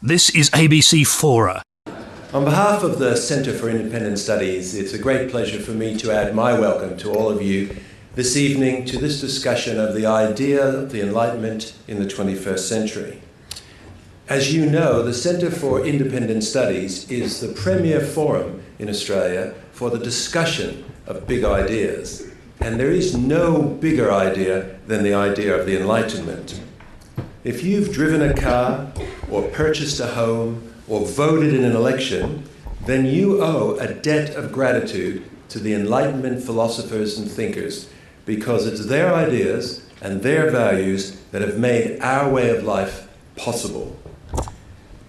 This is ABC Fora. On behalf of the Centre for Independent Studies, it's a great pleasure for me to add my welcome to all of you this evening to this discussion of the idea of the Enlightenment in the 21st century. As you know, the Centre for Independent Studies is the premier forum in Australia for the discussion of big ideas. And there is no bigger idea than the idea of the Enlightenment. If you've driven a car, or purchased a home, or voted in an election, then you owe a debt of gratitude to the Enlightenment philosophers and thinkers, because it's their ideas and their values that have made our way of life possible.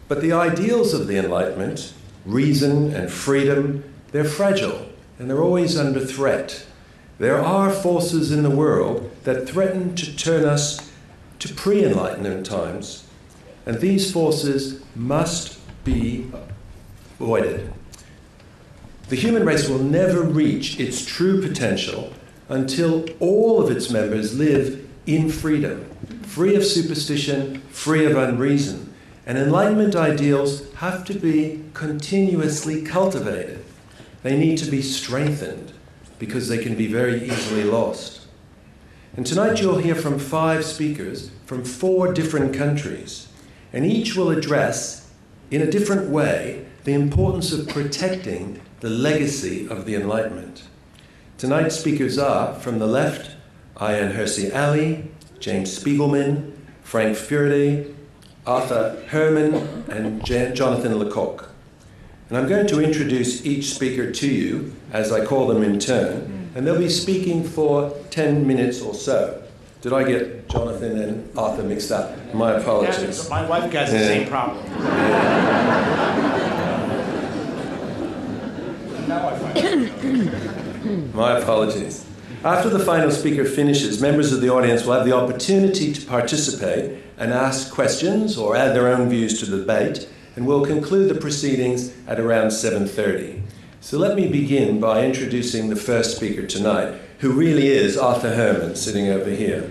But the ideals of the Enlightenment, reason and freedom, they're fragile and they're always under threat. There are forces in the world that threaten to turn us to pre-Enlightenment times, and these forces must be avoided. The human race will never reach its true potential until all of its members live in freedom, free of superstition, free of unreason. And Enlightenment ideals have to be continuously cultivated. They need to be strengthened because they can be very easily lost. And tonight you'll hear from 5 speakers from 4 different countries, and each will address, in a different way, the importance of protecting the legacy of the Enlightenment. Tonight's speakers are, from the left, Ayaan Hirsi Ali, James Spiegelman, Frank Furedi, Arthur Herman, and Jonathan Lecoq. And I'm going to introduce each speaker to you as I call them in turn, and they'll be speaking for 10 minutes or so. Did I get Jonathan and Arthur mixed up? My apologies. Yeah, my wife has the same problem. Now I find it. My apologies. After the final speaker finishes, members of the audience will have the opportunity to participate and ask questions or add their own views to the debate, and we'll conclude the proceedings at around 7:30. So let me begin by introducing the first speaker tonight, who really is Arthur Herman, sitting over here.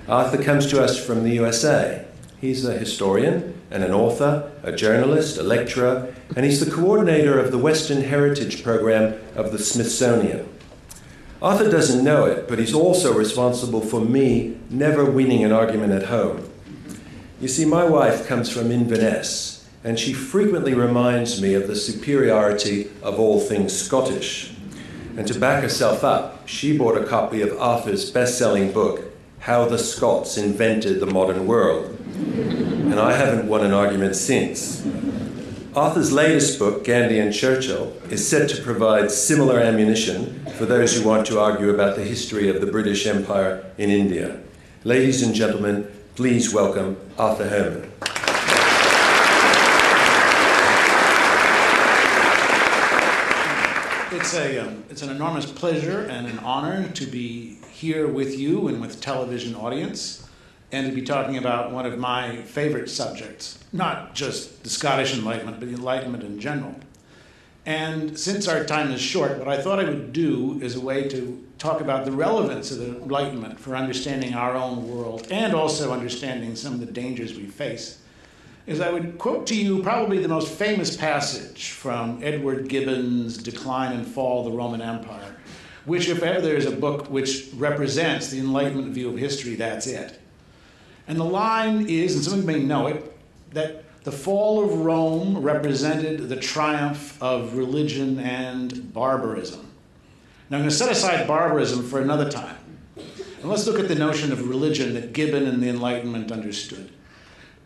Arthur comes to us from the USA. He's a historian and an author, a journalist, a lecturer, and he's the coordinator of the Western Heritage Program of the Smithsonian. Arthur doesn't know it, but he's also responsible for me never winning an argument at home. You see, my wife comes from Inverness, and she frequently reminds me of the superiority of all things Scottish. And to back herself up, she bought a copy of Arthur's best-selling book, How the Scots Invented the Modern World. And I haven't won an argument since. Arthur's latest book, Gandhi and Churchill, is set to provide similar ammunition for those who want to argue about the history of the British Empire in India. Ladies and gentlemen, please welcome Arthur Herman. It's an enormous pleasure and an honor to be here with you and with television audience, and to be talking about one of my favorite subjects, not just the Scottish Enlightenment, but the Enlightenment in general. And since our time is short, what I thought I would do is a way to talk about the relevance of the Enlightenment for understanding our own world and also understanding some of the dangers we face, is I would quote to you probably the most famous passage from Edward Gibbon's Decline and Fall of the Roman Empire, which if ever there's a book which represents the Enlightenment view of history, that's it. And the line is, and some of you may know it, that the fall of Rome represented the triumph of religion and barbarism. Now I'm going to set aside barbarism for another time. And let's look at the notion of religion that Gibbon and the Enlightenment understood.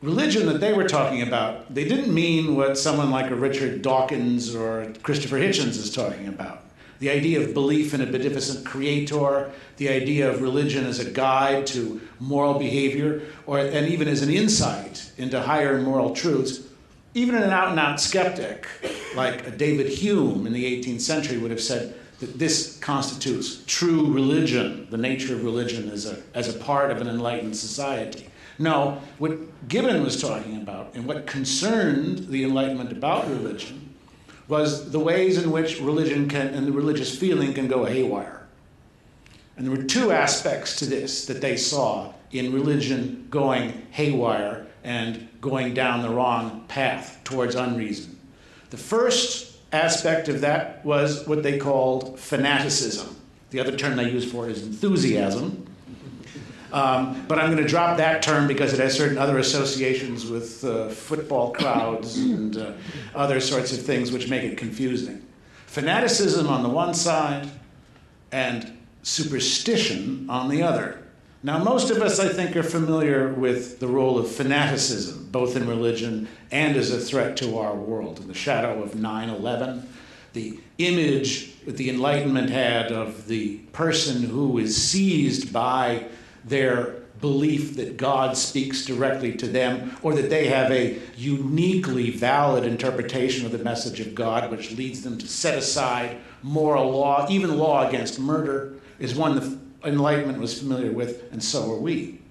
Religion that they were talking about, they didn't mean what someone like a Richard Dawkins or Christopher Hitchens is talking about. The idea of belief in a beneficent creator, the idea of religion as a guide to moral behavior, and even as an insight into higher moral truths. Even an out-and-out skeptic like David Hume in the 18th century would have said that this constitutes true religion, the nature of religion as a part of an enlightened society. No, what Gibbon was talking about and what concerned the Enlightenment about religion was the ways in which religion can, and the religious feeling can go haywire. And there were 2 aspects to this that they saw in religion going haywire and going down the wrong path towards unreason. The first aspect of that was what they called fanaticism. The other term they use for it is enthusiasm. But I'm going to drop that term because it has certain other associations with football crowds and other sorts of things which make it confusing. Fanaticism on the one side and superstition on the other. Now, most of us, I think, are familiar with the role of fanaticism, both in religion and as a threat to our world. In the shadow of 9/11, the image that the Enlightenment had of the person who is seized by their belief that God speaks directly to them, or that they have a uniquely valid interpretation of the message of God, which leads them to set aside moral law, even law against murder, is one the Enlightenment was familiar with, and so are we.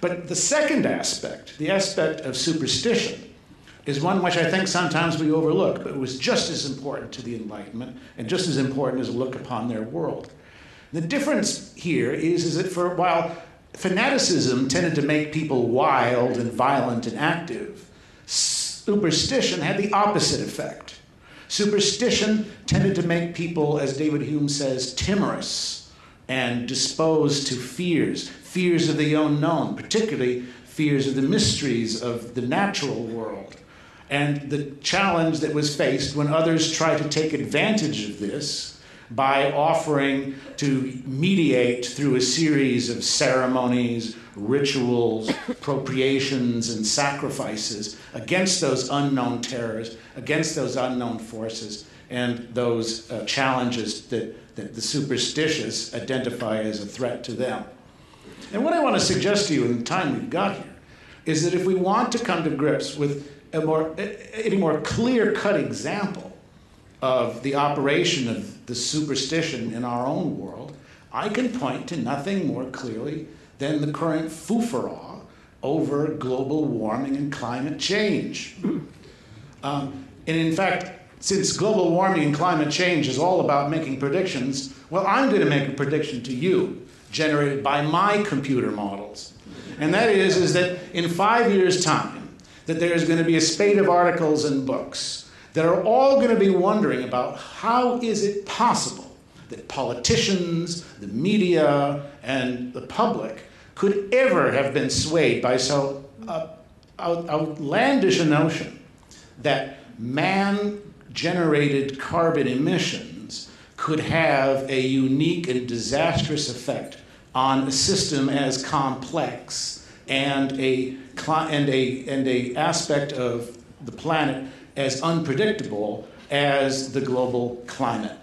But the second aspect, the aspect of superstition, is one which I think sometimes we overlook, but it was just as important to the Enlightenment and just as important as a look upon their world. The difference here is that while fanaticism tended to make people wild and violent and active, superstition had the opposite effect. Superstition tended to make people, as David Hume says, timorous and disposed to fears of the unknown, particularly fears of the mysteries of the natural world. And the challenge that was faced when others tried to take advantage of this by offering to mediate through a series of ceremonies, rituals, appropriations, and sacrifices against those unknown terrors, against those unknown forces, and those challenges that the superstitious identify as a threat to them. And what I want to suggest to you in the time we've got here is that if we want to come to grips with a more clear-cut example of the operation of the superstition in our own world, I can point to nothing more clearly than the current foofaraw over global warming and climate change. And in fact, since global warming and climate change is all about making predictions, well, I'm going to make a prediction to you, generated by my computer models. And that is that in 5 years' time, that there is going to be a spate of articles and books that are all going to be wondering about how is it possible that politicians, the media, and the public could ever have been swayed by so outlandish a notion that man-generated carbon emissions could have a unique and disastrous effect on a system as complex and a aspect of the planet as unpredictable as the global climate.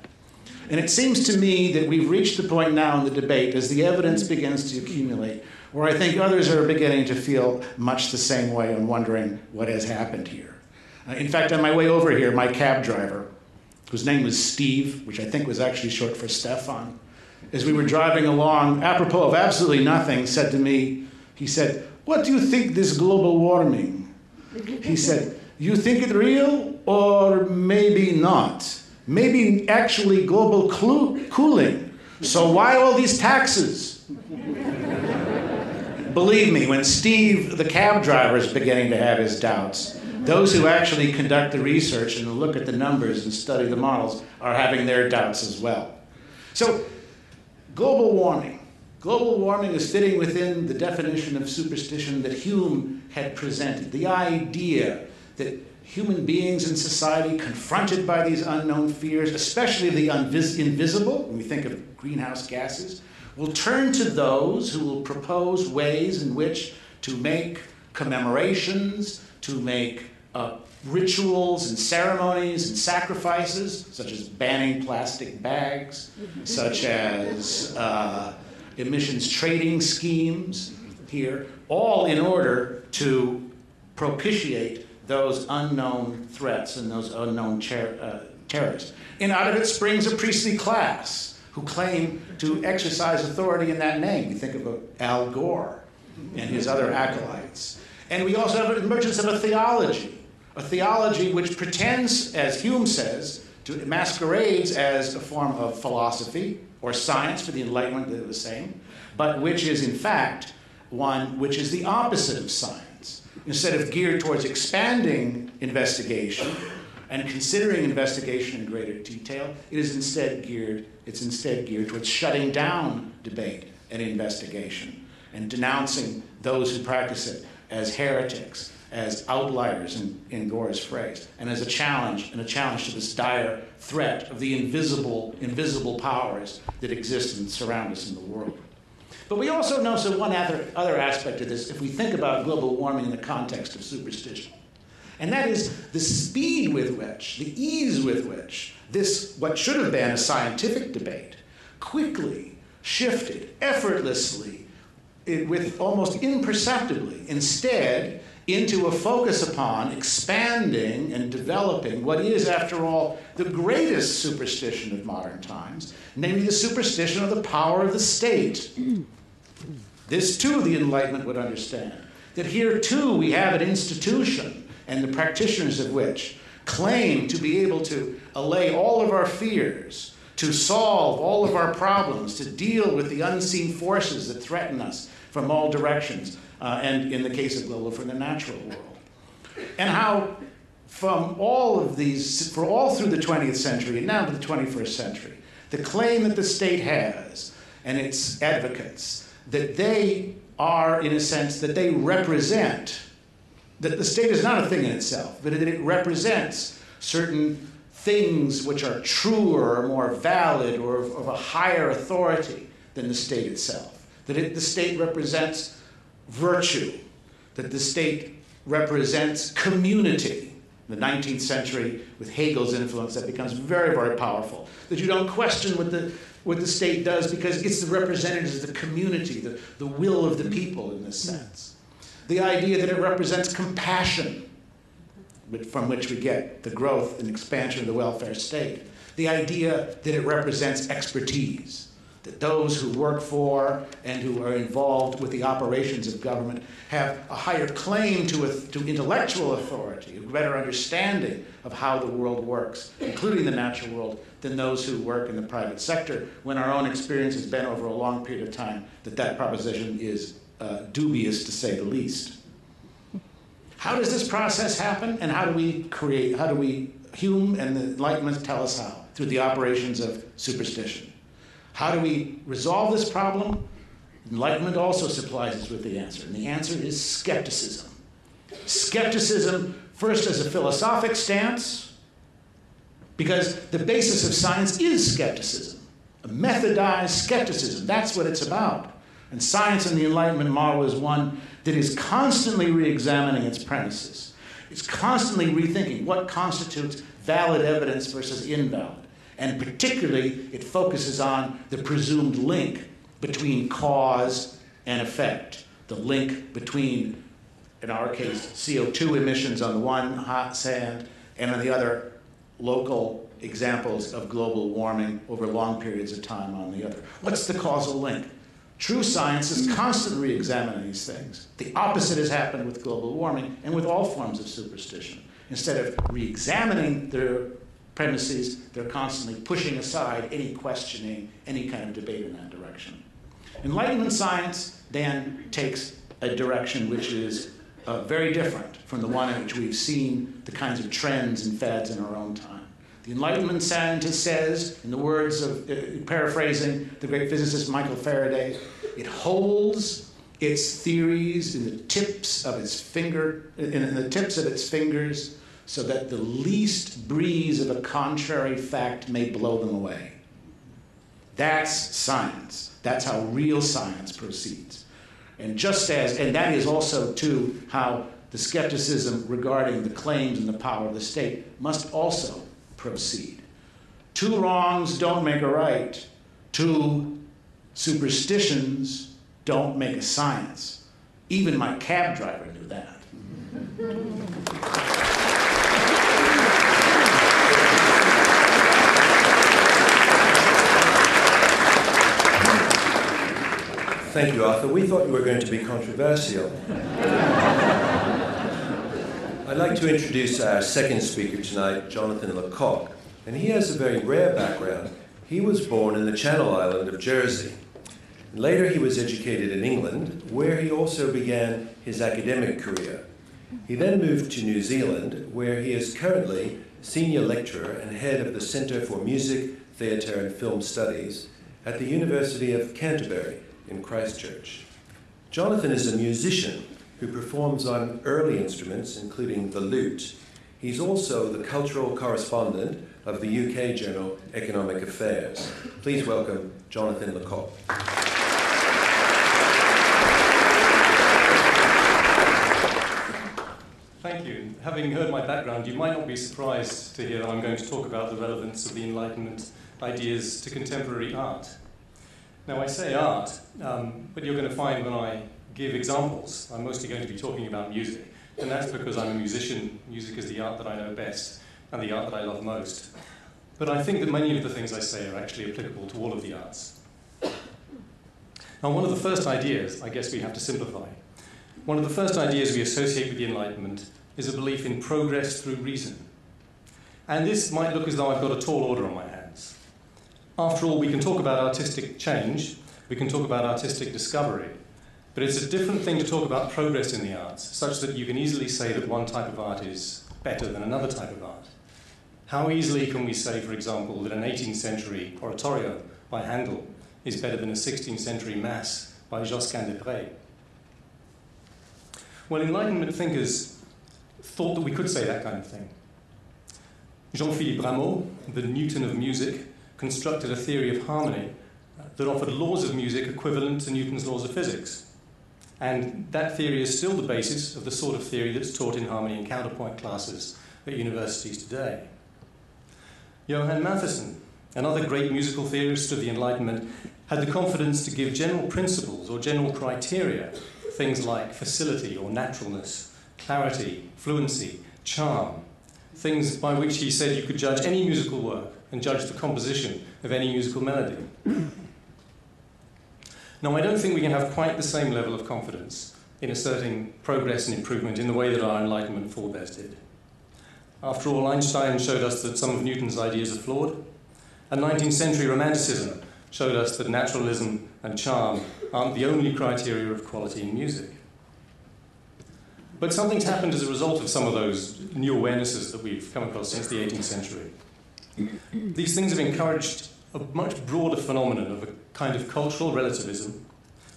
And it seems to me that we've reached the point now in the debate, as the evidence begins to accumulate, where I think others are beginning to feel much the same way and wondering what has happened here. In fact, on my way over here, my cab driver, whose name was Steve, which I think was actually short for Stefan, as we were driving along, apropos of absolutely nothing, said to me, he said, "What do you think this global warming?" He said, "You think it real or maybe not? Maybe actually global cooling. So why all these taxes?" Believe me, when Steve, the cab driver, is beginning to have his doubts, those who actually conduct the research and look at the numbers and study the models are having their doubts as well. So, global warming. Global warming is fitting within the definition of superstition that Hume had presented. The idea that human beings in society confronted by these unknown fears, especially the invisible, when we think of greenhouse gases, will turn to those who will propose ways in which to make commemorations, to make rituals and ceremonies and sacrifices, such as banning plastic bags, such as emissions trading schemes here, all in order to propitiate those unknown threats and those unknown terrors. And out of it springs a priestly class who claim to exercise authority in that name. We think of Al Gore and his other acolytes. And we also have an emergence of a theology which pretends, as Hume says, to masquerades as a form of philosophy or science, for the Enlightenment they're the same, but which is in fact one which is the opposite of science. instead of geared towards expanding investigation and considering investigation in greater detail, it's instead geared towards shutting down debate and investigation and denouncing those who practice it as heretics, as outliers, in Gore's phrase, and as a challenge to this dire threat of the invisible powers that exist and surround us in the world. But we also know one other aspect of this if we think about global warming in the context of superstition. And that is the speed with which, the ease with which this, what should have been a scientific debate, quickly shifted, effortlessly, with almost imperceptibly, instead, into a focus upon expanding and developing what is, after all, the greatest superstition of modern times, namely the superstition of the power of the state. This, too, the Enlightenment would understand, that here, too, we have an institution, and the practitioners of which claim to be able to allay all of our fears, to solve all of our problems, to deal with the unseen forces that threaten us from all directions, and in the case of global, from the natural world. And how from all of these, for all through the 20th century and now to the 21st century, the claim that the state has and its advocates, that they are, in a sense, that they represent, that the state is not a thing in itself, but that it represents certain things which are truer or more valid or of a higher authority than the state itself. That the state represents virtue, that the state represents community. In the 19th century, with Hegel's influence, that becomes very, very powerful. That you don't question what the state does because it's the representatives of the community, the will of the people in this sense. The idea that it represents compassion, from which we get the growth and expansion of the welfare state. The idea that it represents expertise, that those who work for and who are involved with the operations of government have a higher claim to intellectual authority, a better understanding of how the world works, including the natural world, than those who work in the private sector, when our own experience has been over a long period of time that proposition is dubious, to say the least. How does this process happen, and how do we, Hume and the Enlightenment tell us how? Through the operations of superstition. How do we resolve this problem? Enlightenment also supplies us with the answer, and the answer is skepticism. Skepticism, first as a philosophic stance, because the basis of science is skepticism, a methodized skepticism. That's what it's about. And science in the Enlightenment model is one that is constantly re-examining its premises. It's constantly rethinking what constitutes valid evidence versus invalid. And particularly, it focuses on the presumed link between cause and effect. The link between, in our case, CO2 emissions on the one hand, and on the other, local examples of global warming over long periods of time on the other. What's the causal link? True science is constantly re-examining these things. The opposite has happened with global warming and with all forms of superstition. Instead of re-examining their premises, they're constantly pushing aside any questioning, any kind of debate in that direction. Enlightenment science then takes a direction which is very different from the one in which we've seen the kinds of trends and fads in our own time. The Enlightenment scientist says, in the words of, paraphrasing the great physicist Michael Faraday, it holds its theories in the tips of its fingers, so that the least breeze of a contrary fact may blow them away. That's science. That's how real science proceeds. And that is also, too, how the skepticism regarding the claims and the power of the state must also proceed. Two wrongs don't make a right. Two superstitions don't make a science. Even my cab driver knew that. Thank you, Arthur. We thought you were going to be controversial. I'd like to introduce our second speaker tonight, Jonathan Lecoq, and he has a very rare background. He was born in the Channel Island of Jersey. Later, he was educated in England, where he also began his academic career. He then moved to New Zealand, where he is currently senior lecturer and head of the Centre for Music, Theatre and Film Studies at the University of Canterbury in Christchurch. Jonathan is a musician who performs on early instruments, including the lute. He's also the cultural correspondent of the UK journal Economic Affairs. Please welcome Jonathan Lecoq. Thank you. Having heard my background, you might not be surprised to hear that I'm going to talk about the relevance of the Enlightenment ideas to contemporary art. Now, I say art, but you're going to find when I give examples, I'm mostly going to be talking about music. And that's because I'm a musician. Music is the art that I know best and the art that I love most. But I think that many of the things I say are actually applicable to all of the arts. Now, one of the first ideas, I guess we have to simplify. One of the first ideas we associate with the Enlightenment is a belief in progress through reason. And this might look as though I've got a tall order on my hands. After all, we can talk about artistic change, we can talk about artistic discovery, but it's a different thing to talk about progress in the arts, such that you can easily say that one type of art is better than another type of art. How easily can we say, for example, that an 18th century oratorio by Handel is better than a 16th century mass by Josquin des Prés? Well, Enlightenment thinkers thought that we could say that kind of thing. Jean-Philippe Rameau, the Newton of music, constructed a theory of harmony that offered laws of music equivalent to Newton's laws of physics. And that theory is still the basis of the sort of theory that's taught in harmony and counterpoint classes at universities today. Johann Mattheson, another great musical theorist of the Enlightenment, had the confidence to give general principles or general criteria, things like facility or naturalness, clarity, fluency, charm, things by which he said you could judge any musical work and judge the composition of any musical melody. Now, I don't think we can have quite the same level of confidence in asserting progress and improvement in the way that our Enlightenment forebears did. After all, Einstein showed us that some of Newton's ideas are flawed, and 19th century Romanticism showed us that naturalism and charm aren't the only criteria of quality in music. But something's happened as a result of some of those new awarenesses that we've come across since the 18th century. These things have encouraged a much broader phenomenon of a kind of cultural relativism,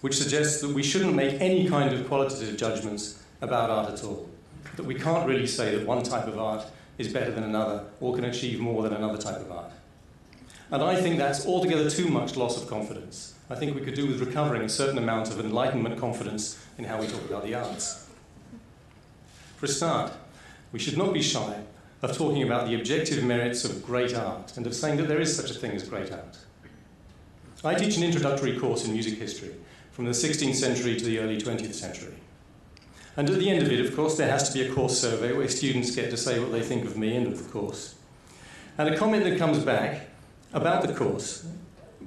which suggests that we shouldn't make any kind of qualitative judgments about art at all, that we can't really say that one type of art is better than another or can achieve more than another type of art. And I think that's altogether too much loss of confidence. I think we could do with recovering a certain amount of Enlightenment confidence in how we talk about the arts. For a start, we should not be shy of talking about the objective merits of great art and of saying that there is such a thing as great art. I teach an introductory course in music history from the 16th century to the early 20th century. And at the end of it, of course, there has to be a course survey where students get to say what they think of me and of the course. And a comment that comes back about the course,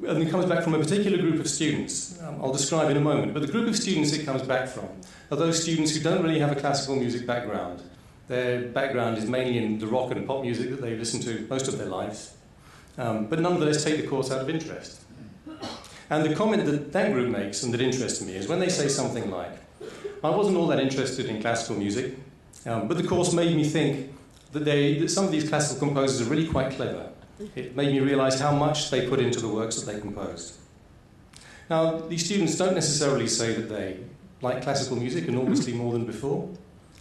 and it comes back from a particular group of students, I'll describe in a moment, but the group of students it comes back from are those students who don't really have a classical music background. Their background is mainly in the rock and pop music that they listen to most of their lives, but nonetheless take the course out of interest. And the comment that that group makes and that interests me is when they say something like, I wasn't all that interested in classical music, but the course made me think that some of these classical composers are really quite clever. It made me realize how much they put into the works that they composed. Now, these students don't necessarily say that they like classical music enormously more than before,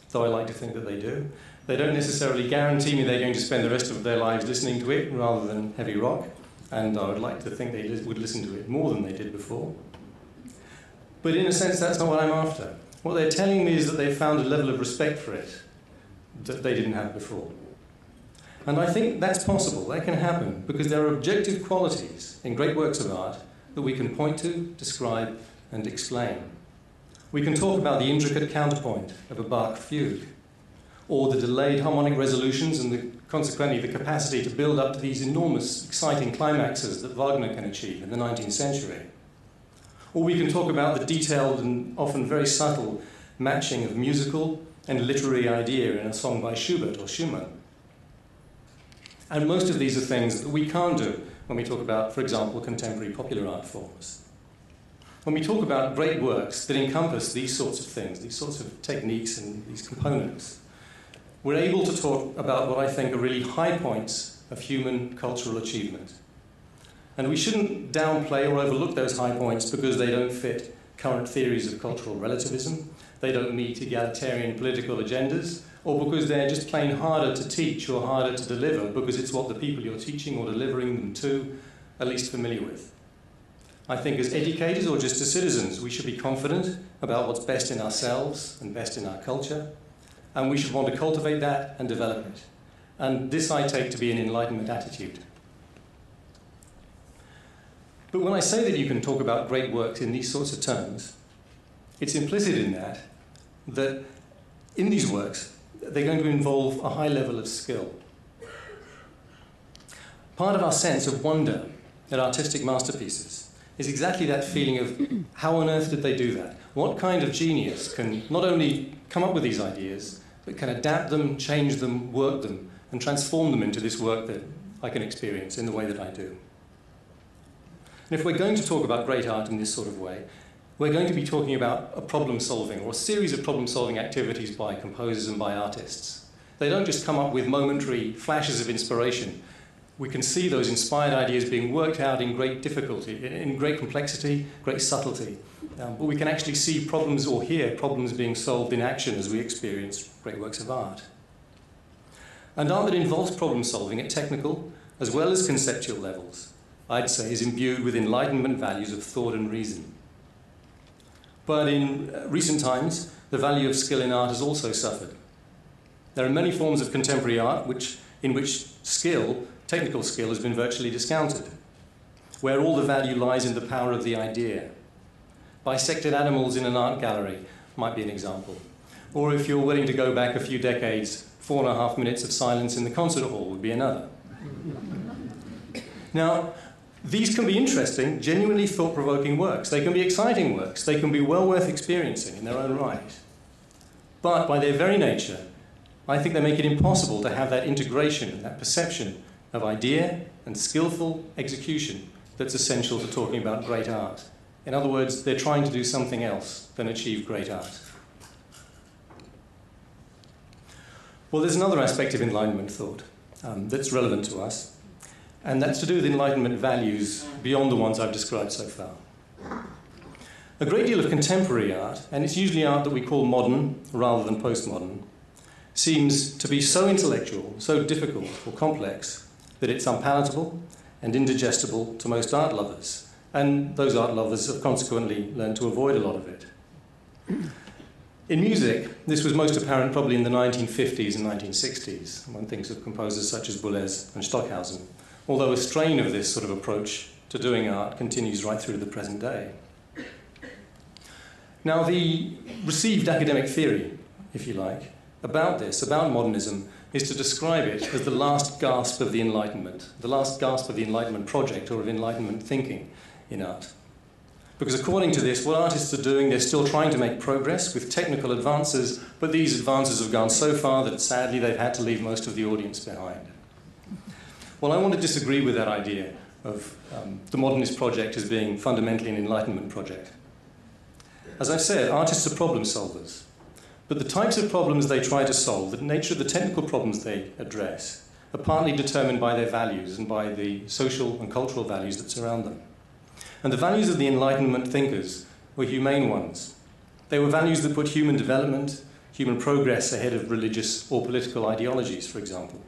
though I like to think that they do. They don't necessarily guarantee me they're going to spend the rest of their lives listening to it rather than heavy rock, and I would like to think they would listen to it more than they did before. But in a sense, that's not what I'm after. What they're telling me is that they've found a level of respect for it that they didn't have before. And I think that's possible, that can happen, because there are objective qualities in great works of art that we can point to, describe, and explain. We can talk about the intricate counterpoint of a Bach fugue, or the delayed harmonic resolutions and consequently the capacity to build up to these enormous, exciting climaxes that Wagner can achieve in the 19th century. Or we can talk about the detailed and often very subtle matching of musical and literary idea in a song by Schubert or Schumann. And most of these are things that we can't do when we talk about, for example, contemporary popular art forms. when we talk about great works that encompass these sorts of things, these sorts of techniques and these components, we're able to talk about what I think are really high points of human cultural achievement. And we shouldn't downplay or overlook those high points because they don't fit current theories of cultural relativism, they don't meet egalitarian political agendas, or because they're just plain harder to teach or harder to deliver because it's what the people you're teaching or delivering them to are least familiar with. I think as educators or just as citizens, we should be confident about what's best in ourselves and best in our culture, and we should want to cultivate that and develop it. And this I take to be an Enlightenment attitude. But when I say that you can talk about great works in these sorts of terms, it's implicit in that in these works, they're going to involve a high level of skill. Part of our sense of wonder at artistic masterpieces is exactly that feeling of how on earth did they do that? What kind of genius can not only come up with these ideas, but can adapt them, change them, work them, and transform them into this work that I can experience in the way that I do. And if we're going to talk about great art in this sort of way, we're going to be talking about a problem-solving or a series of problem-solving activities by composers and by artists. They don't just come up with momentary flashes of inspiration. We can see those inspired ideas being worked out in great difficulty, in great complexity, great subtlety. But we can actually see problems or hear problems being solved in action as we experience great works of art. And art that involves problem-solving at technical as well as conceptual levels, I'd say, is imbued with Enlightenment values of thought and reason. But in recent times, the value of skill in art has also suffered. There are many forms of contemporary art in which skill, technical skill, has been virtually discounted, where all the value lies in the power of the idea. Bisected animals in an art gallery might be an example. Or if you're willing to go back a few decades, 4.5 minutes of silence in the concert hall would be another. Now, these can be interesting, genuinely thought-provoking works. They can be exciting works. They can be well worth experiencing in their own right. But by their very nature, I think they make it impossible to have that integration and that perception of idea and skillful execution that's essential to talking about great art. In other words, they're trying to do something else than achieve great art. Well, there's another aspect of Enlightenment thought that's relevant to us, and that's to do with Enlightenment values beyond the ones I've described so far. A great deal of contemporary art, and it's usually art that we call modern rather than postmodern, seems to be so intellectual, so difficult or complex, that it's unpalatable and indigestible to most art lovers. And those art lovers have consequently learned to avoid a lot of it. In music, this was most apparent probably in the 1950s and 1960s. One thinks of composers such as Boulez and Stockhausen, although a strain of this sort of approach to doing art continues right through to the present day. Now, the received academic theory, if you like, about this, about modernism, is to describe it as the last gasp of the Enlightenment, the last gasp of the Enlightenment project or of Enlightenment thinking in art. Because according to this, what artists are doing, they're still trying to make progress with technical advances, but these advances have gone so far that sadly they've had to leave most of the audience behind. Well, I want to disagree with that idea of the modernist project as being fundamentally an Enlightenment project. As I've said, artists are problem solvers, but the types of problems they try to solve, the nature of the technical problems they address, are partly determined by their values and by the social and cultural values that surround them. And the values of the Enlightenment thinkers were humane ones. They were values that put human development, human progress ahead of religious or political ideologies, for example.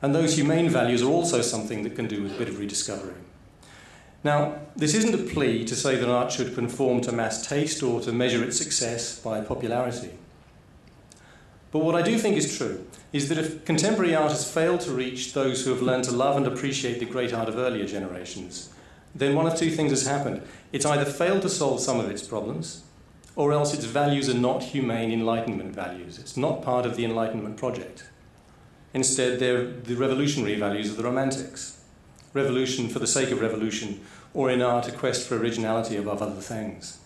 And those humane values are also something that can do with a bit of rediscovery. Now, this isn't a plea to say that art should conform to mass taste or to measure its success by popularity. But what I do think is true is that if contemporary art has failed to reach those who have learned to love and appreciate the great art of earlier generations, then one of two things has happened. It's either failed to solve some of its problems, or else its values are not humane Enlightenment values. It's not part of the Enlightenment project. Instead, they're the revolutionary values of the Romantics. Revolution for the sake of revolution, or in art, a quest for originality above other things.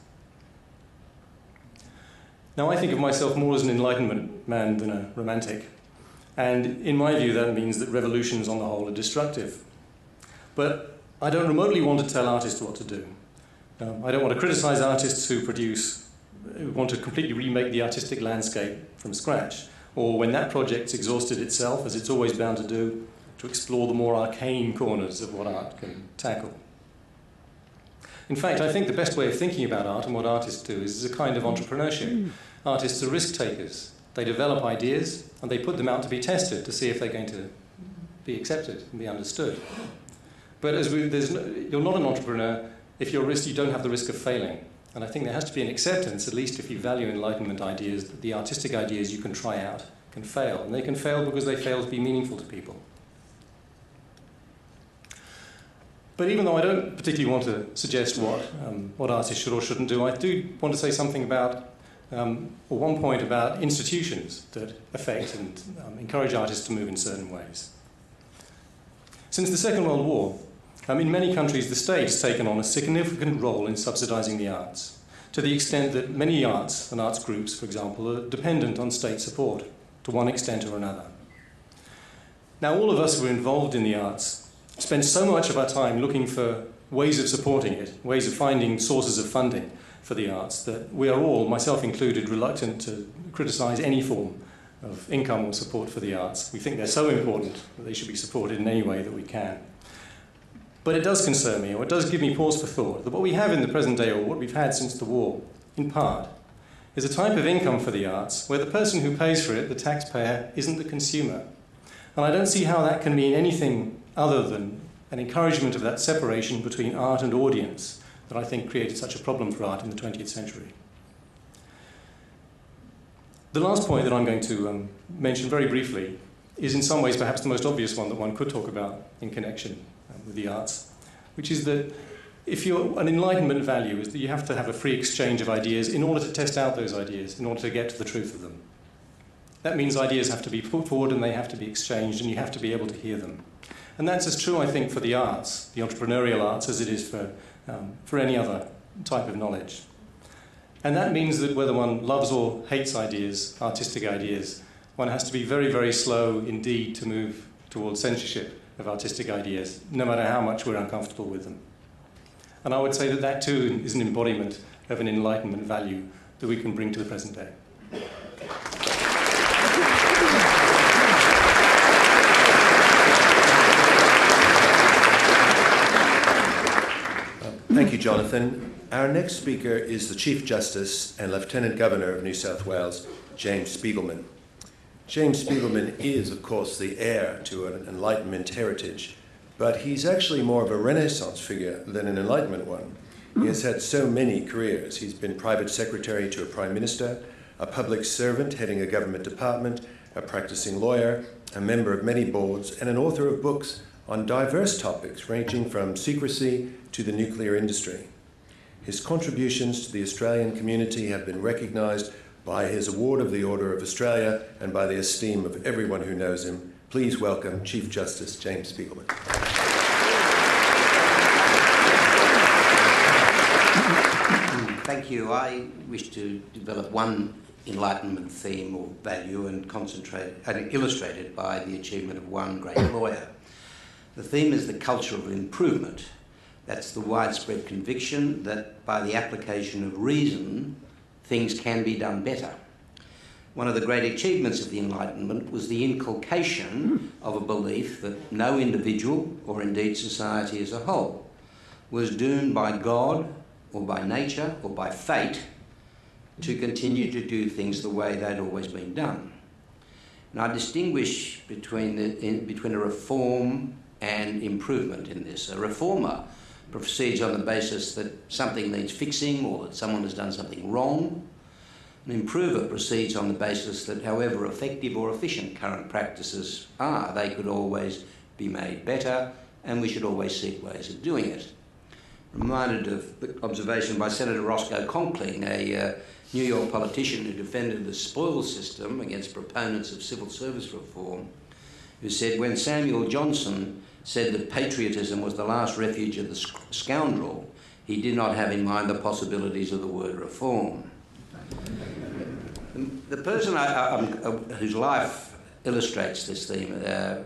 Now, I think of myself more as an Enlightenment man than a Romantic. And in my view, that means that revolutions on the whole are destructive. But I don't remotely want to tell artists what to do. I don't want to criticize artists who want to completely remake the artistic landscape from scratch, or when that project's exhausted itself, as it's always bound to do, to explore the more arcane corners of what art can tackle. In fact, I think the best way of thinking about art and what artists do is a kind of entrepreneurship. Artists are risk takers. They develop ideas and they put them out to be tested to see if they're going to be accepted and be understood. But you're not an entrepreneur if you don't have the risk of failing. And I think there has to be an acceptance, at least if you value Enlightenment ideas, that the artistic ideas you can try out can fail. And they can fail because they fail to be meaningful to people. But even though I don't particularly want to suggest what artists should or shouldn't do, I do want to say something about, or one point about institutions that affect and encourage artists to move in certain ways. Since the Second World War, in many countries the state has taken on a significant role in subsidising the arts, to the extent that many arts and arts groups, for example, are dependent on state support to one extent or another. Now, all of us who are involved in the arts spend so much of our time looking for ways of supporting it, ways of finding sources of funding for the arts, that we are all, myself included, reluctant to criticise any form of income or support for the arts. We think they're so important that they should be supported in any way that we can. But it does concern me, or it does give me pause for thought, that what we have in the present day, or what we've had since the war, in part, is a type of income for the arts where the person who pays for it, the taxpayer, isn't the consumer. And I don't see how that can mean anything other than an encouragement of that separation between art and audience that I think created such a problem for art in the 20th century. The last point that I'm going to mention very briefly is in some ways perhaps the most obvious one that one could talk about in connection with the arts, which is that an Enlightenment value is that you have to have a free exchange of ideas in order to test out those ideas, in order to get to the truth of them. That means ideas have to be put forward and they have to be exchanged and you have to be able to hear them. And that's as true, I think, for the arts, the entrepreneurial arts, as it is for any other type of knowledge. And that means that whether one loves or hates ideas, artistic ideas, one has to be very, very slow indeed to move towards censorship of artistic ideas, no matter how much we're uncomfortable with them. And I would say that that too is an embodiment of an Enlightenment value that we can bring to the present day. Thank you, Jonathan. Our next speaker is the Chief Justice and Lieutenant Governor of New South Wales, James Spiegelman. James Spiegelman is, of course, the heir to an Enlightenment heritage, but he's actually more of a Renaissance figure than an Enlightenment one. He has had so many careers. He's been private secretary to a prime minister, a public servant heading a government department, a practicing lawyer, a member of many boards, and an author of books on diverse topics ranging from secrecy to the nuclear industry. His contributions to the Australian community have been recognised by his award of the Order of Australia and by the esteem of everyone who knows him. Please welcome Chief Justice James Spiegelman. Thank you. I wish to develop one Enlightenment theme or value and illustrate it by the achievement of one great lawyer. The theme is the culture of improvement. That's the widespread conviction that by the application of reason, things can be done better. One of the great achievements of the Enlightenment was the inculcation of a belief that no individual, or indeed society as a whole, was doomed by God or by nature or by fate to continue to do things the way they'd always been done. And I distinguish between a reform and improvement in this. A reformer proceeds on the basis that something needs fixing or that someone has done something wrong. An improver proceeds on the basis that however effective or efficient current practices are, they could always be made better and we should always seek ways of doing it. Reminded of the observation by Senator Roscoe Conkling, a New York politician who defended the spoils system against proponents of civil service reform, who said when Samuel Johnson said that patriotism was the last refuge of the scoundrel, he did not have in mind the possibilities of the word reform. The person whose life illustrates this theme,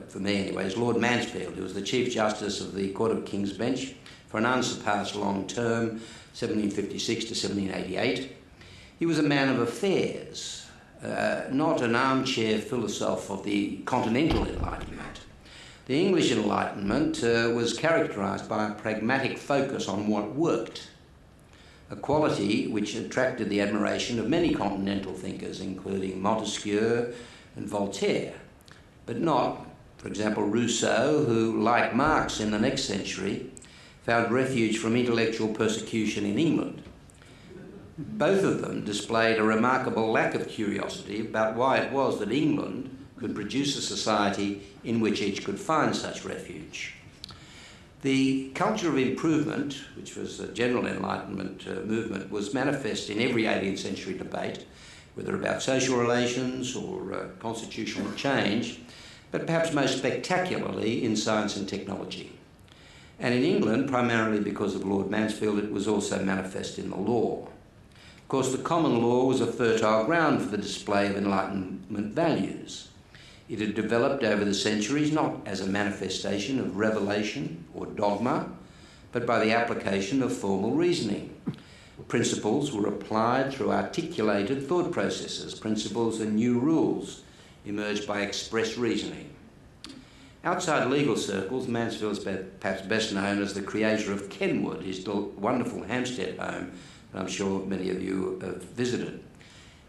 for me anyway, is Lord Mansfield, who was the Chief Justice of the Court of King's Bench for an unsurpassed long term, 1756 to 1788. He was a man of affairs, not an armchair philosopher of the continental Enlightenment. The English Enlightenment was characterised by a pragmatic focus on what worked, a quality which attracted the admiration of many continental thinkers, including Montesquieu and Voltaire, but not, for example, Rousseau, who, like Marx in the next century, found refuge from intellectual persecution in England. Both of them displayed a remarkable lack of curiosity about why it was that England could produce a society in which each could find such refuge. The culture of improvement, which was the general Enlightenment movement, was manifest in every 18th century debate, whether about social relations or constitutional change, but perhaps most spectacularly in science and technology. And in England, primarily because of Lord Mansfield, it was also manifest in the law. Of course, the common law was a fertile ground for the display of Enlightenment values. It had developed over the centuries not as a manifestation of revelation or dogma, but by the application of formal reasoning. Principles were applied through articulated thought processes. Principles and new rules emerged by express reasoning. Outside legal circles, Mansfield is perhaps best known as the creator of Kenwood, his wonderful Hampstead home that I'm sure many of you have visited.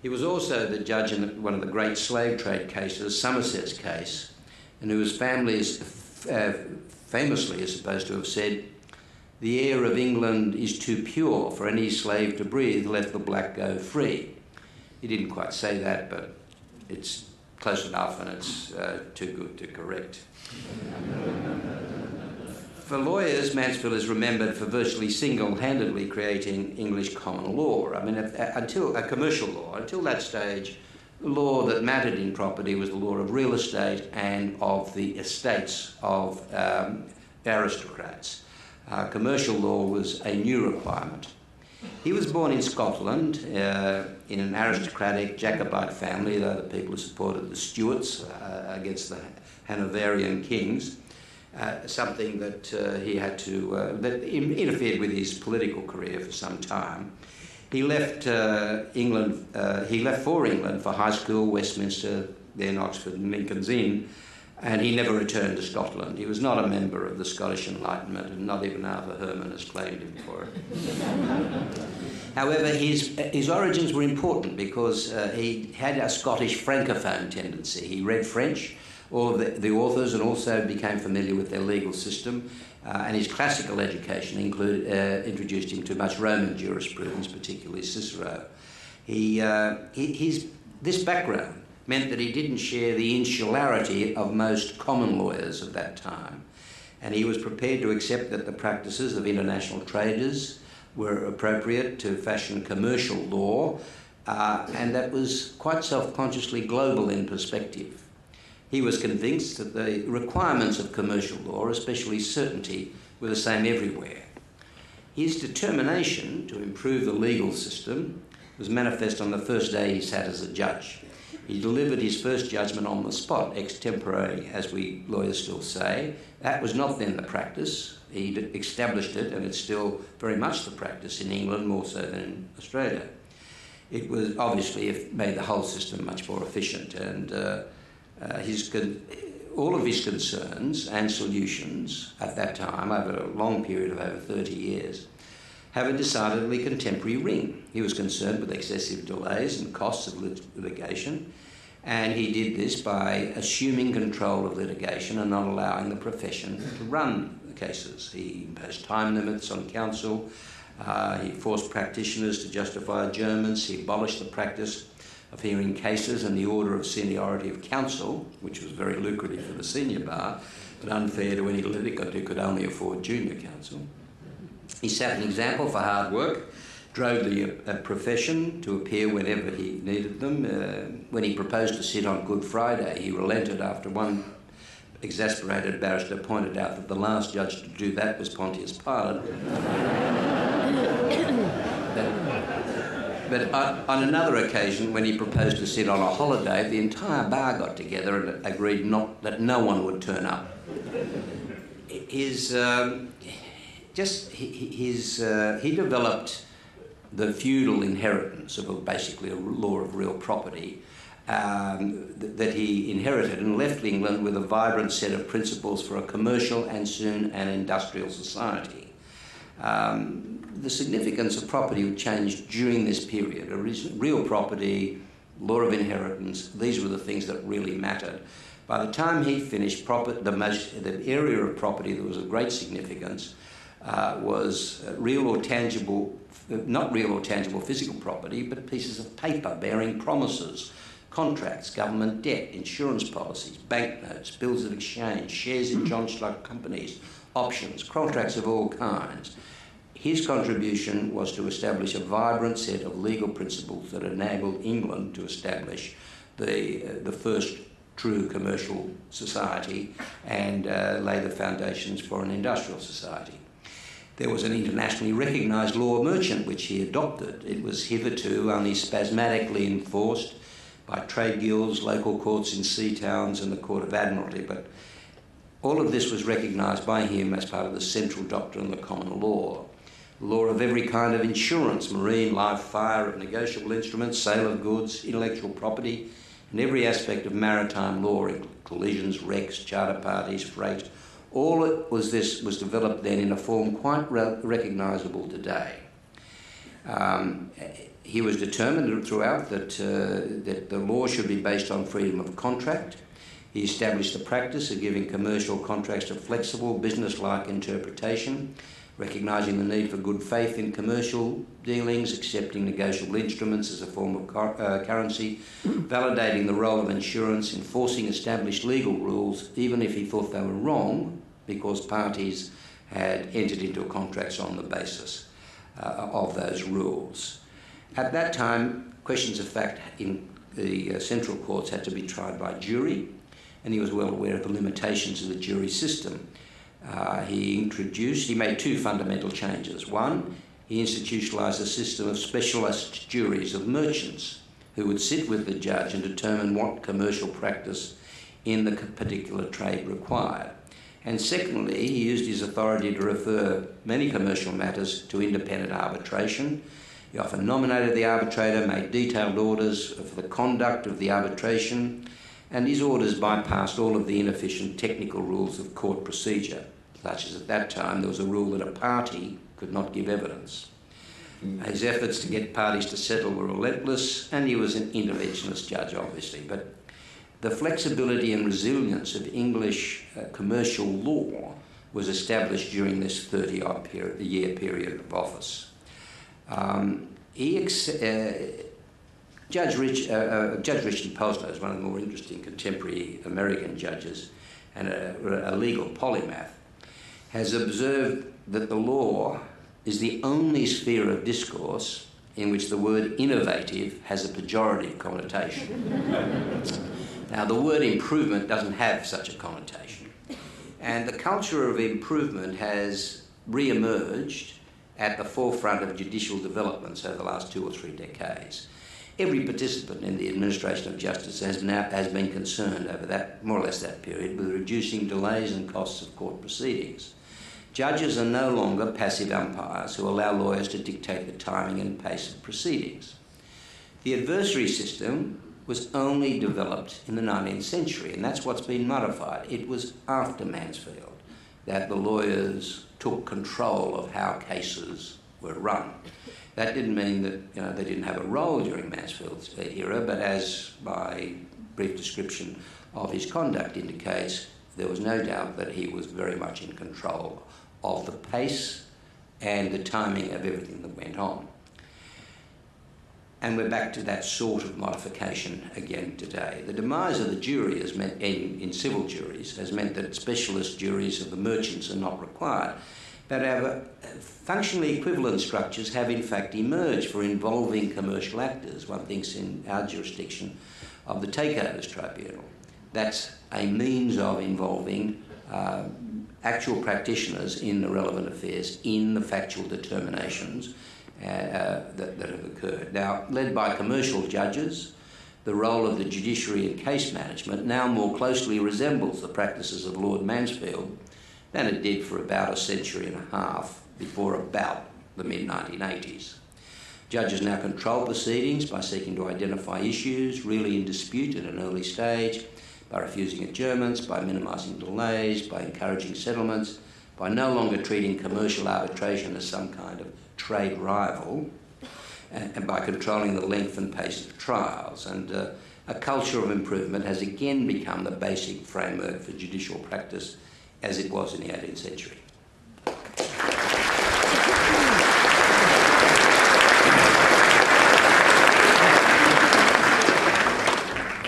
He was also the judge in one of the great slave trade cases, Somerset's case, and whose family is famously is supposed to have said, "The air of England is too pure for any slave to breathe, let the black go free." He didn't quite say that, but it's close enough and it's too good to correct. For lawyers, Mansfield is remembered for virtually single-handedly creating English common law. I mean, until commercial law, until that stage, the law that mattered in property was the law of real estate and of the estates of aristocrats. Commercial law was a new requirement. He was born in Scotland in an aristocratic Jacobite family, though the people who supported the Stuarts against the Hanoverian kings. Something that he had to, that interfered with his political career for some time. He left England, he left for England for high school, Westminster, then Oxford and Lincoln's Inn, and he never returned to Scotland. He was not a member of the Scottish Enlightenment, and not even Arthur Herman has claimed him for it. However, his origins were important because he had a Scottish francophone tendency. He read French, all of the authors, and also became familiar with their legal system, and his classical education introduced him to much Roman jurisprudence, particularly Cicero. This background meant that he didn't share the insularity of most common lawyers of that time, and he was prepared to accept that the practices of international traders were appropriate to fashion commercial law, and that was quite self-consciously global in perspective. He was convinced that the requirements of commercial law, especially certainty, were the same everywhere. His determination to improve the legal system was manifest on the first day he sat as a judge. He delivered his first judgment on the spot, extempore, as we lawyers still say. That was not then the practice. He established it, and it's still very much the practice in England, more so than in Australia. It was obviously made the whole system much more efficient, and all of his concerns and solutions at that time, over a long period of over 30 years, have a decidedly contemporary ring. He was concerned with excessive delays and costs of litigation, and he did this by assuming control of litigation and not allowing the profession to run the cases. He imposed time limits on counsel, he forced practitioners to justify adjournments, he abolished the practice of hearing cases and the order of seniority of counsel, which was very lucrative for the senior bar, but unfair to any litigant who could only afford junior counsel. He set an example for hard work, drove the profession to appear whenever he needed them. When he proposed to sit on Good Friday, he relented after one exasperated barrister pointed out that the last judge to do that was Pontius Pilate. But on another occasion, when he proposed to sit on a holiday, the entire bar got together and agreed that no one would turn up. he developed the feudal inheritance of basically a law of real property that he inherited, and left England with a vibrant set of principles for a commercial and soon an industrial society. The significance of property would change during this period. Real property, law of inheritance, these were the things that really mattered. By the time he finished, the area of property that was of great significance was real or tangible, not real or tangible physical property, but pieces of paper bearing promises, contracts, government debt, insurance policies, banknotes, bills of exchange, shares in joint-stock companies, options, contracts of all kinds. His contribution was to establish a vibrant set of legal principles that enabled England to establish the first true commercial society and lay the foundations for an industrial society. There was an internationally recognised law of merchant which he adopted. It was hitherto only spasmodically enforced by trade guilds, local courts in sea towns and the Court of Admiralty, but all of this was recognised by him as part of the central doctrine of the common law. Law of every kind of insurance, marine, life, fire, negotiable instruments, sale of goods, intellectual property, and every aspect of maritime law, collisions, wrecks, charter parties, freight, all this was developed then in a form quite recognisable today. He was determined throughout that the law should be based on freedom of contract. He established the practice of giving commercial contracts a flexible, business-like interpretation, recognising the need for good faith in commercial dealings, accepting negotiable instruments as a form of currency, validating the role of insurance, enforcing established legal rules, even if he thought they were wrong, because parties had entered into contracts on the basis of those rules. At that time, questions of fact in the central courts had to be tried by jury, and he was well aware of the limitations of the jury system. He made two fundamental changes. One, he institutionalised a system of specialist juries of merchants who would sit with the judge and determine what commercial practice in the particular trade required. And secondly, he used his authority to refer many commercial matters to independent arbitration. He often nominated the arbitrator, made detailed orders for the conduct of the arbitration, and his orders bypassed all of the inefficient technical rules of court procedure, such as at that time there was a rule that a party could not give evidence. His efforts to get parties to settle were relentless, and he was an interventionist judge, obviously, but the flexibility and resilience of English commercial law was established during this 30-odd year period of office. Judge Richard Posner is one of the more interesting contemporary American judges and a legal polymath, has observed that the law is the only sphere of discourse in which the word innovative has a pejorative connotation. Now, the word improvement doesn't have such a connotation, and the culture of improvement has re-emerged at the forefront of judicial developments over the last 2 or 3 decades. Every participant in the administration of justice has been concerned over that, more or less that period, with reducing delays and costs of court proceedings. Judges are no longer passive umpires who allow lawyers to dictate the timing and pace of proceedings. The adversary system was only developed in the 19th century, and that's what's been modified. It was after Mansfield that the lawyers took control of how cases were run. That didn't mean that they didn't have a role during Mansfield's era, but as my brief description of his conduct indicates, there was no doubt that he was very much in control of the pace and the timing of everything that went on. And we're back to that sort of modification again today. The demise of the jury has meant, in civil juries, has meant that specialist juries of the merchants are not required, but our functionally equivalent structures have in fact emerged for involving commercial actors. One thinks in our jurisdiction of the Takeovers Tribunal. That's a means of involving actual practitioners in the relevant affairs in the factual determinations that have occurred. Now, led by commercial judges, the role of the judiciary in case management now more closely resembles the practices of Lord Mansfield than it did for about a century and a half before about the mid-1980s. Judges now control proceedings by seeking to identify issues really in dispute at an early stage, by refusing adjournments, by minimising delays, by encouraging settlements, by no longer treating commercial arbitration as some kind of trade rival, and by controlling the length and pace of trials. And a culture of improvement has again become the basic framework for judicial practice as it was in the 18th century.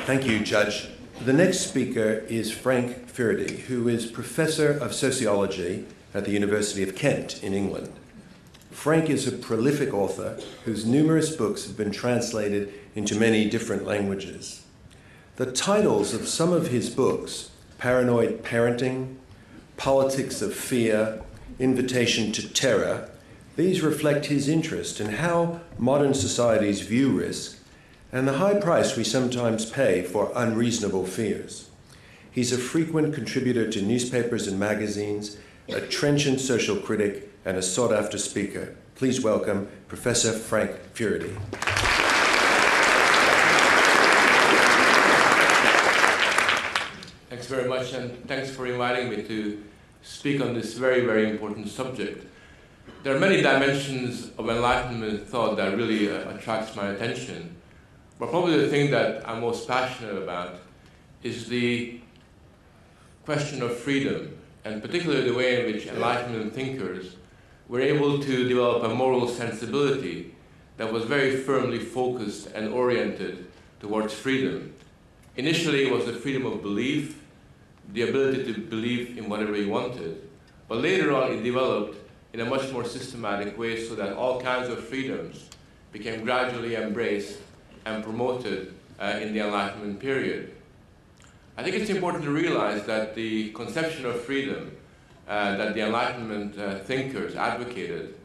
Thank you, Judge. The next speaker is Frank Furedi, who is Professor of Sociology at the University of Kent in England. Frank is a prolific author whose numerous books have been translated into many different languages. The titles of some of his books, Paranoid Parenting, Politics of Fear, Invitation to Terror, these reflect his interest in how modern societies view risk and the high price we sometimes pay for unreasonable fears. He's a frequent contributor to newspapers and magazines, a trenchant social critic, and a sought-after speaker. Please welcome Professor Frank Furedi. Thanks very much, and thanks for inviting me to speak on this very, very important subject. There are many dimensions of Enlightenment thought that really attracts my attention. But probably the thing that I'm most passionate about is the question of freedom, and particularly the way in which Enlightenment thinkers were able to develop a moral sensibility that was very firmly focused and oriented towards freedom. Initially, it was the freedom of belief, the ability to believe in whatever you wanted, but later on it developed in a much more systematic way so that all kinds of freedoms became gradually embraced and promoted in the Enlightenment period. I think it's important to realize that the conception of freedom that the Enlightenment thinkers advocated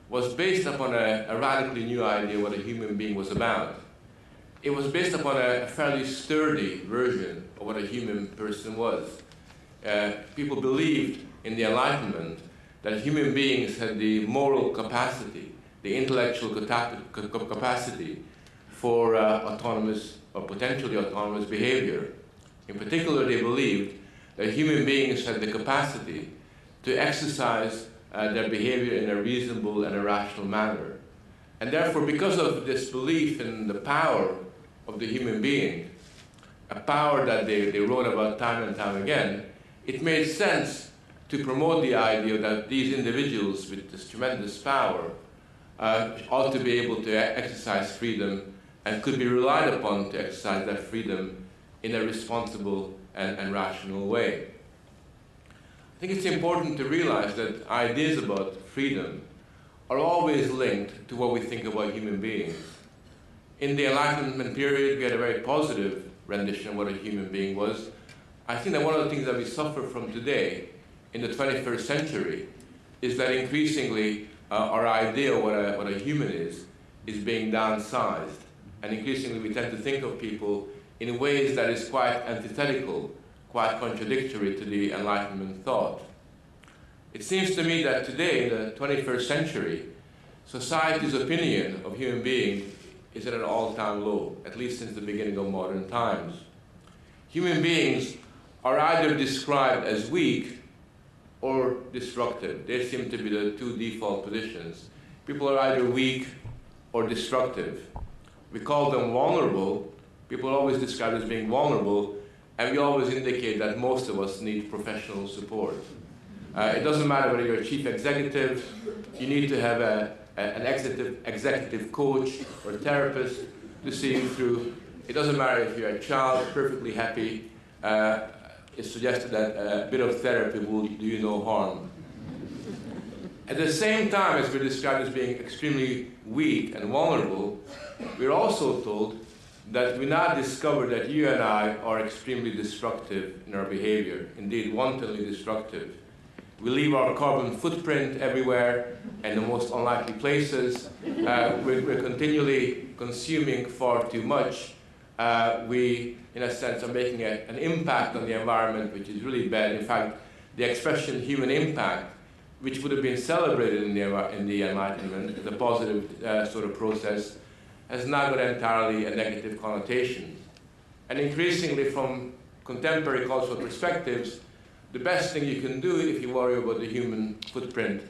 was based upon a radically new idea what a human being was about. It was based upon a fairly sturdy version of what a human person was. People believed in the Enlightenment that human beings had the moral capacity, the intellectual capacity for autonomous or potentially autonomous behavior. In particular, they believed that human beings had the capacity to exercise their behavior in a reasonable and a rational manner. And therefore, because of this belief in the power of the human being, a power that they wrote about time and time again, it made sense to promote the idea that these individuals with this tremendous power ought to be able to exercise freedom and could be relied upon to exercise that freedom in a responsible and rational way. I think it's important to realize that ideas about freedom are always linked to what we think about human beings. In the Enlightenment period, we had a very positive rendition of what a human being was. I think that one of the things that we suffer from today in the 21st century is that increasingly our idea of what a human is being downsized. And increasingly we tend to think of people in ways that is quite antithetical, quite contradictory to the Enlightenment thought. It seems to me that today, in the 21st century, society's opinion of human beings is at an all-time low, at least since the beginning of modern times. Human beings are either described as weak or destructive. They seem to be the two default positions. People are either weak or destructive. We call them vulnerable. People are always described as being vulnerable, and we always indicate that most of us need professional support. It doesn't matter whether you're a chief executive, you need to have an executive coach or a therapist to see you through. It doesn't matter if you're a child, perfectly happy. It's suggested that a bit of therapy will do you no harm. At the same time as we're described as being extremely weak and vulnerable, we're also told that we now discover that you and I are extremely destructive in our behavior, indeed wantonly destructive. We leave our carbon footprint everywhere and the most unlikely places. We're continually consuming far too much. We, in a sense, are making an impact on the environment which is really bad. In fact, the expression human impact which would have been celebrated in the Enlightenment, the positive sort of process, has now got entirely a negative connotation. And increasingly, from contemporary cultural perspectives, the best thing you can do if you worry about the human footprint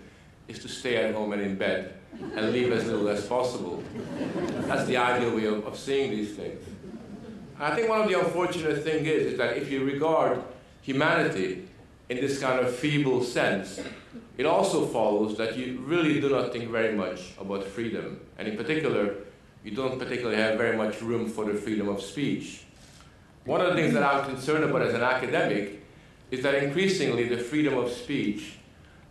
is to stay at home and in bed and leave as little as possible. That's the ideal way of seeing these things. I think one of the unfortunate things is that if you regard humanity in this kind of feeble sense, it also follows that you really do not think very much about freedom. And in particular, you don't particularly have very much room for the freedom of speech. One of the things that I'm concerned about as an academic is that increasingly the freedom of speech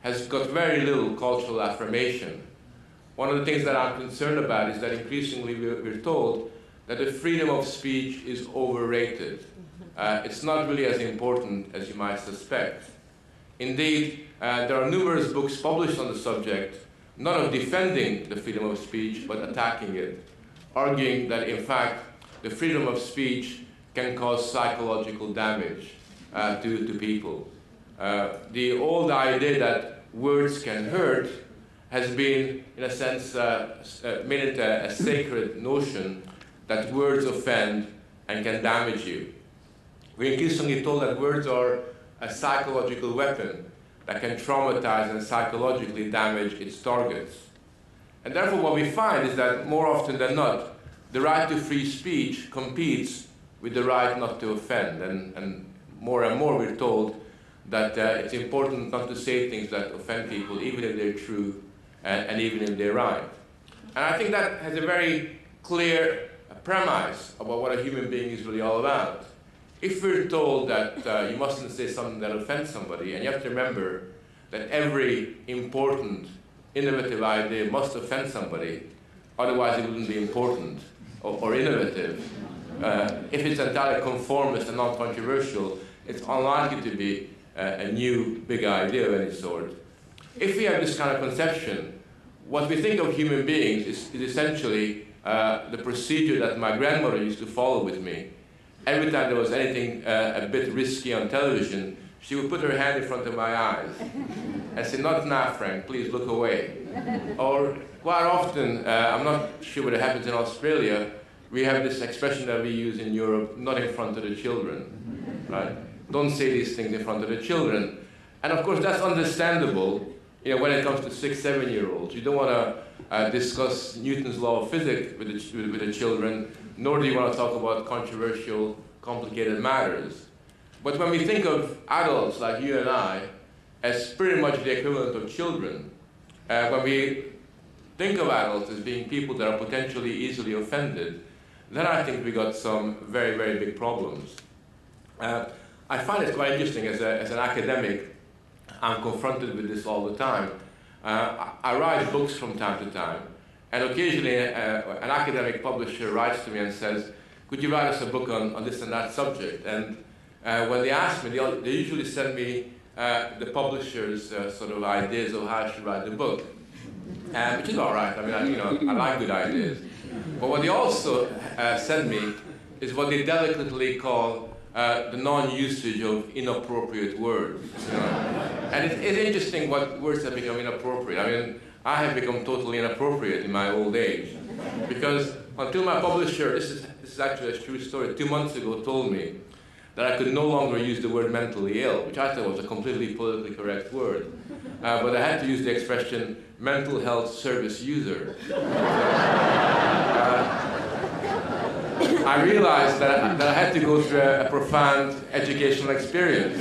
has got very little cultural affirmation. One of the things that I'm concerned about is that increasingly we're told that the freedom of speech is overrated. It's not really as important as you might suspect. Indeed, there are numerous books published on the subject, not of defending the freedom of speech, but attacking it, arguing that, in fact, the freedom of speech can cause psychological damage to people. The old idea that words can hurt has been, in a sense, made into a sacred notion that words offend and can damage you. We're increasingly told that words are a psychological weapon that can traumatize and psychologically damage its targets. And therefore what we find is that more often than not, the right to free speech competes with the right not to offend. And more we're told that it's important not to say things that offend people, even if they're true and even if they're right. And I think that has a very clear premise about what a human being is really all about. If we're told that you mustn't say something that offends somebody, and you have to remember that every important, innovative idea must offend somebody, otherwise it wouldn't be important or innovative. If it's entirely conformist and non-controversial, it's unlikely to be a new, big idea of any sort. If we have this kind of conception, what we think of human beings is essentially the procedure that my grandmother used to follow with me. Every time there was anything a bit risky on television, she would put her hand in front of my eyes and say, "Not now, Frank, please look away." Or quite often, I'm not sure what happens in Australia, we have this expression that we use in Europe, "not in front of the children," right? Don't say these things in front of the children. And of course, that's understandable, you know, when it comes to 6-, 7-year-olds. You don't want to discuss Newton's law of physics with the children, nor do you want to talk about controversial, complicated matters. But when we think of adults like you and I as pretty much the equivalent of children, when we think of adults as being people that are potentially easily offended, then I think we got some very, very big problems. I find it quite interesting as an academic. I'm confronted with this all the time. I write books from time to time, and occasionally an academic publisher writes to me and says, "Could you write us a book on this and that subject?" And when they ask me, they usually send me the publisher's sort of ideas of how I should write the book, which is all right. I mean, I like good ideas. But what they also send me is what they delicately call the non-usage of inappropriate words. You know? And it's interesting what words have become inappropriate. I mean, I have become totally inappropriate in my old age, because until my publisher, this is actually a true story, 2 months ago told me that I could no longer use the word mentally ill, which I thought was a completely politically correct word. But I had to use the expression mental health service user. I realized that I had to go through a profound educational experience.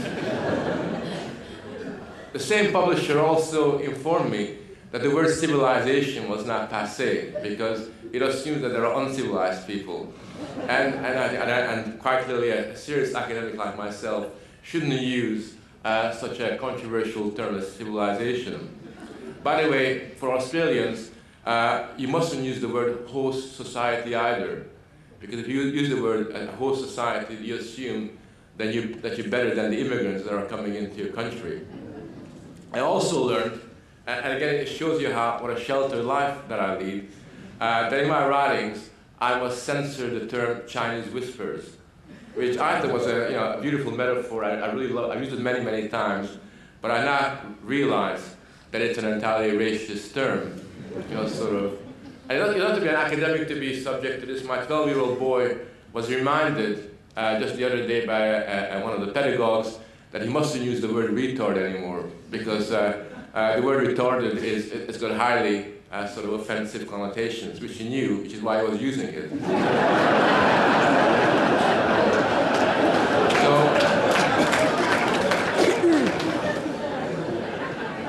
The same publisher also informed me that the word civilization was not passé, because it assumes that there are uncivilized people. And quite clearly, a serious academic like myself shouldn't use such a controversial term as civilization. By the way, for Australians, you mustn't use the word host society either, because if you use the word host society, you assume that you're better than the immigrants that are coming into your country. I also learned, and again, it shows you what a sheltered life that I lead, that in my writings, I must censor the term Chinese whispers, which I thought was a beautiful metaphor. I really love. I've used it many, many times, but I now realize that it's an entirely racist term. You know, sort of. And you don't have to be an academic to be subject to this. My 12-year-old boy was reminded just the other day by one of the pedagogues that he mustn't use the word retard anymore, because the word retarded it's got highly sort of offensive connotations, which he knew, which is why he was using it.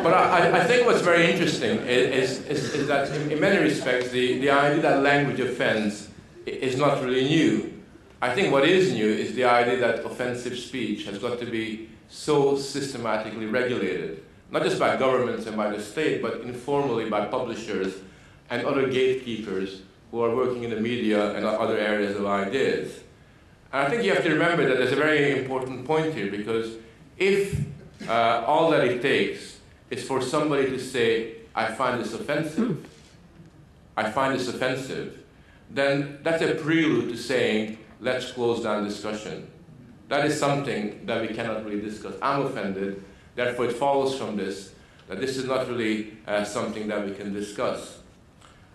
But I think what's very interesting is that in many respects the idea that language offends is not really new. I think what is new is the idea that offensive speech has got to be so systematically regulated, not just by governments and by the state, but informally by publishers and other gatekeepers who are working in the media and other areas of ideas. And I think you have to remember that there's a very important point here, because if all that it takes is for somebody to say, I find this offensive, then that's a prelude to saying, let's close down discussion. That is something that we cannot really discuss. I'm offended, therefore it follows from this that this is not really something that we can discuss.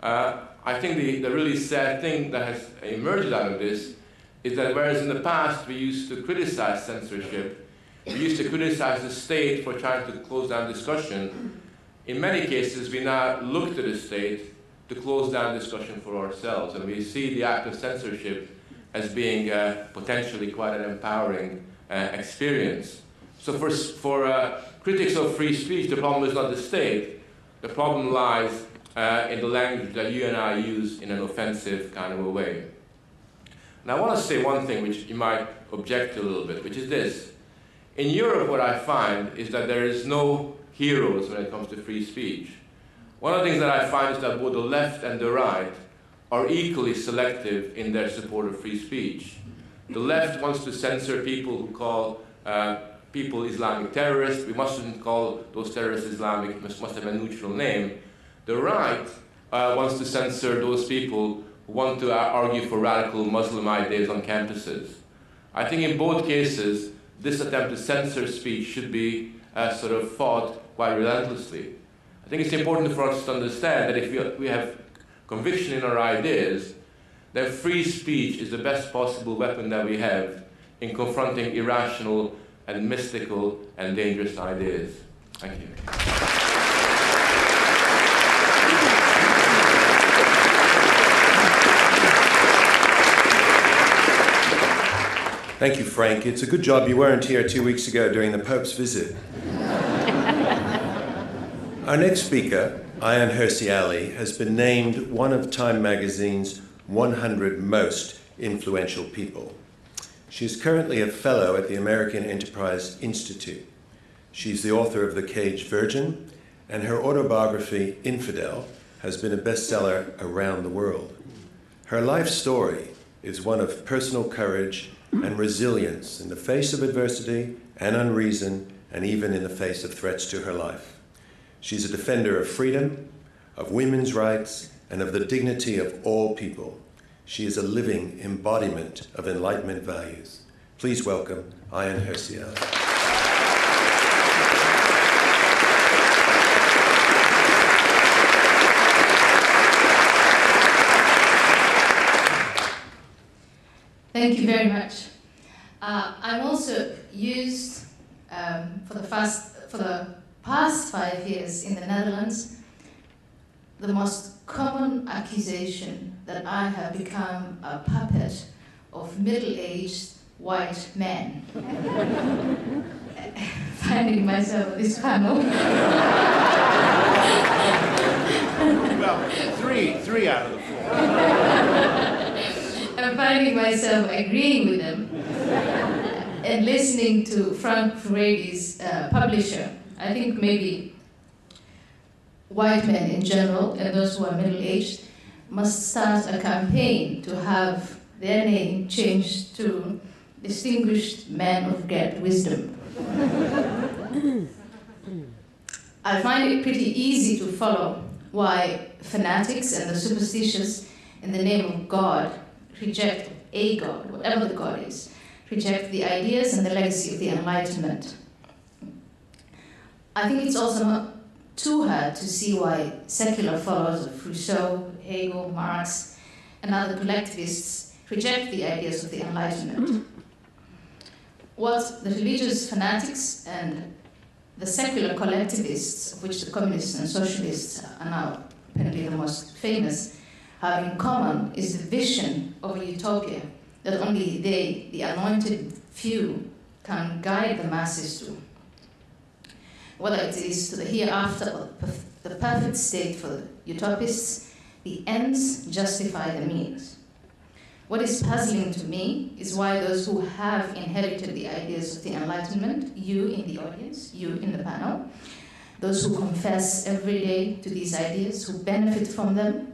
I think the really sad thing that has emerged out of this is that whereas in the past we used to criticize censorship, we used to criticize the state for trying to close down discussion, in many cases we now look to the state to close down discussion for ourselves, and we see the act of censorship as being potentially quite an empowering experience. So for critics of free speech, the problem is not the state. The problem lies in the language that you and I use in an offensive kind of a way. Now I want to say one thing which you might object to a little bit, which is this. In Europe, what I find is that there is no heroes when it comes to free speech. One of the things that I find is that both the left and the right are equally selective in their support of free speech. The left wants to censor people who call people Islamic terrorists. We mustn't call those terrorists Islamic, must have a neutral name. The right wants to censor those people who want to argue for radical Muslim ideas on campuses. I think in both cases, this attempt to censor speech should be sort of fought quite relentlessly. I think it's important for us to understand that if we have conviction in our ideas, then free speech is the best possible weapon that we have in confronting irrational and mystical and dangerous ideas. Thank you. Thank you, Frank. It's a good job you weren't here 2 weeks ago during the Pope's visit. Our next speaker, Ayaan Hirsi Ali, has been named one of Time magazine's 100 most influential people. She is currently a fellow at the American Enterprise Institute. She's the author of The Caged Virgin, and her autobiography, Infidel, has been a bestseller around the world. Her life story is one of personal courage and resilience in the face of adversity and unreason, and even in the face of threats to her life. She's a defender of freedom, of women's rights, and of the dignity of all people. She is a living embodiment of Enlightenment values. Please welcome Ayaan Hirsi Ali. Thank you very much. I'm also used for the past 5 years in the Netherlands. The most common accusation that I have become a puppet of middle-aged white men. Finding myself at this panel. Well, three out of the 4. I'm finding myself agreeing with them and listening to Frank Furedi's publisher. I think maybe white men in general, and those who are middle-aged, must start a campaign to have their name changed to Distinguished Man of Great Wisdom. I find it pretty easy to follow why fanatics and the superstitious in the name of God reject a God, whatever the God is, reject the ideas and the legacy of the Enlightenment. I think it's also not too hard to see why secular followers of Rousseau, Hegel, Marx, and other collectivists reject the ideas of the Enlightenment. What the religious fanatics and the secular collectivists, of which the communists and socialists are now apparently the most famous, have in common is the vision of a utopia that only they, the anointed few, can guide the masses to. Whether it is to the hereafter or the perfect state for the utopists, the ends justify the means. What is puzzling to me is why those who have inherited the ideas of the Enlightenment, you in the audience, you in the panel, those who confess every day to these ideas, who benefit from them,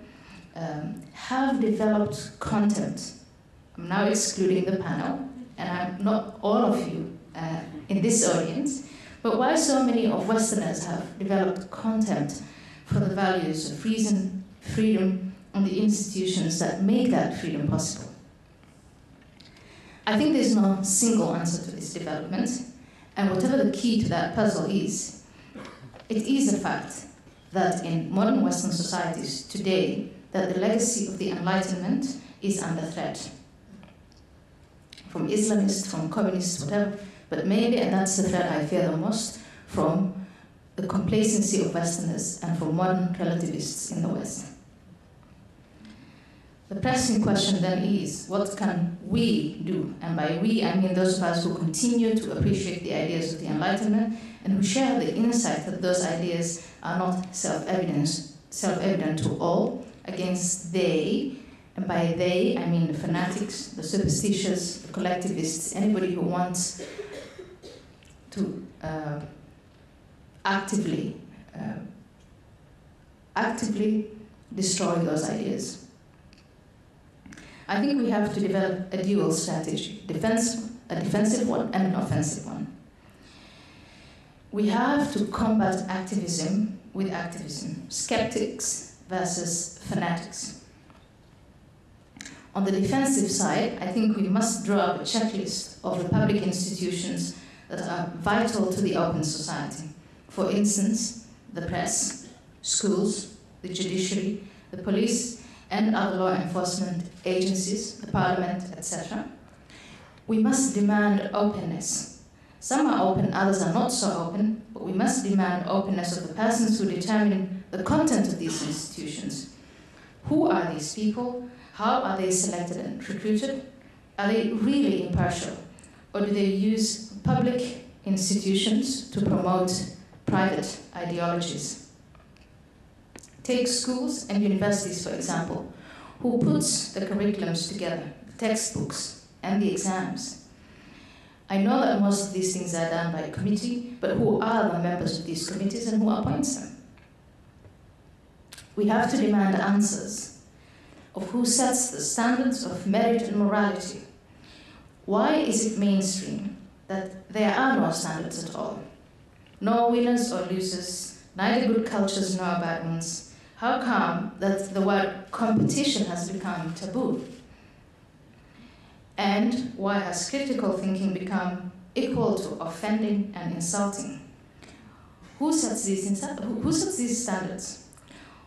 have developed content. I'm now excluding the panel, and I'm not all of you in this audience, but why so many of Westerners have developed content for the values of reason, freedom, and the institutions that make that freedom possible. I think there's no single answer to this development, and whatever the key to that puzzle is, it is a fact that in modern Western societies today, that the legacy of the Enlightenment is under threat. From Islamists, from communists, whatever, but mainly, and that's the threat I fear the most, from the complacency of Westerners and from modern relativists in the West. The pressing question then is, what can we do? And by we, I mean those of us who continue to appreciate the ideas of the Enlightenment and who share the insight that those ideas are not self-evident to all, against they, and by they, I mean the fanatics, the superstitious, the collectivists, anybody who wants to actively destroy those ideas. I think we have to develop a dual strategy, a defensive one and an offensive one. We have to combat activism with activism, skeptics versus fanatics. On the defensive side, I think we must draw up a checklist of the public institutions that are vital to the open society. For instance, the press, schools, the judiciary, the police, and other law enforcement agencies, the parliament, etc. We must demand openness. Some are open, others are not so open, but we must demand openness of the persons who determine the content of these institutions. Who are these people? How are they selected and recruited? Are they really impartial? Or do they use public institutions to promote private ideologies? Take schools and universities, for example. Who puts the curriculums together, the textbooks, and the exams? I know that most of these things are done by a committee, but who are the members of these committees and who appoints them? We have to demand answers of who sets the standards of merit and morality. Why is it mainstream that there are no standards at all? No winners or losers, neither good cultures nor bad ones. How come that the word competition has become taboo? And why has critical thinking become equal to offending and insulting? Who sets these standards?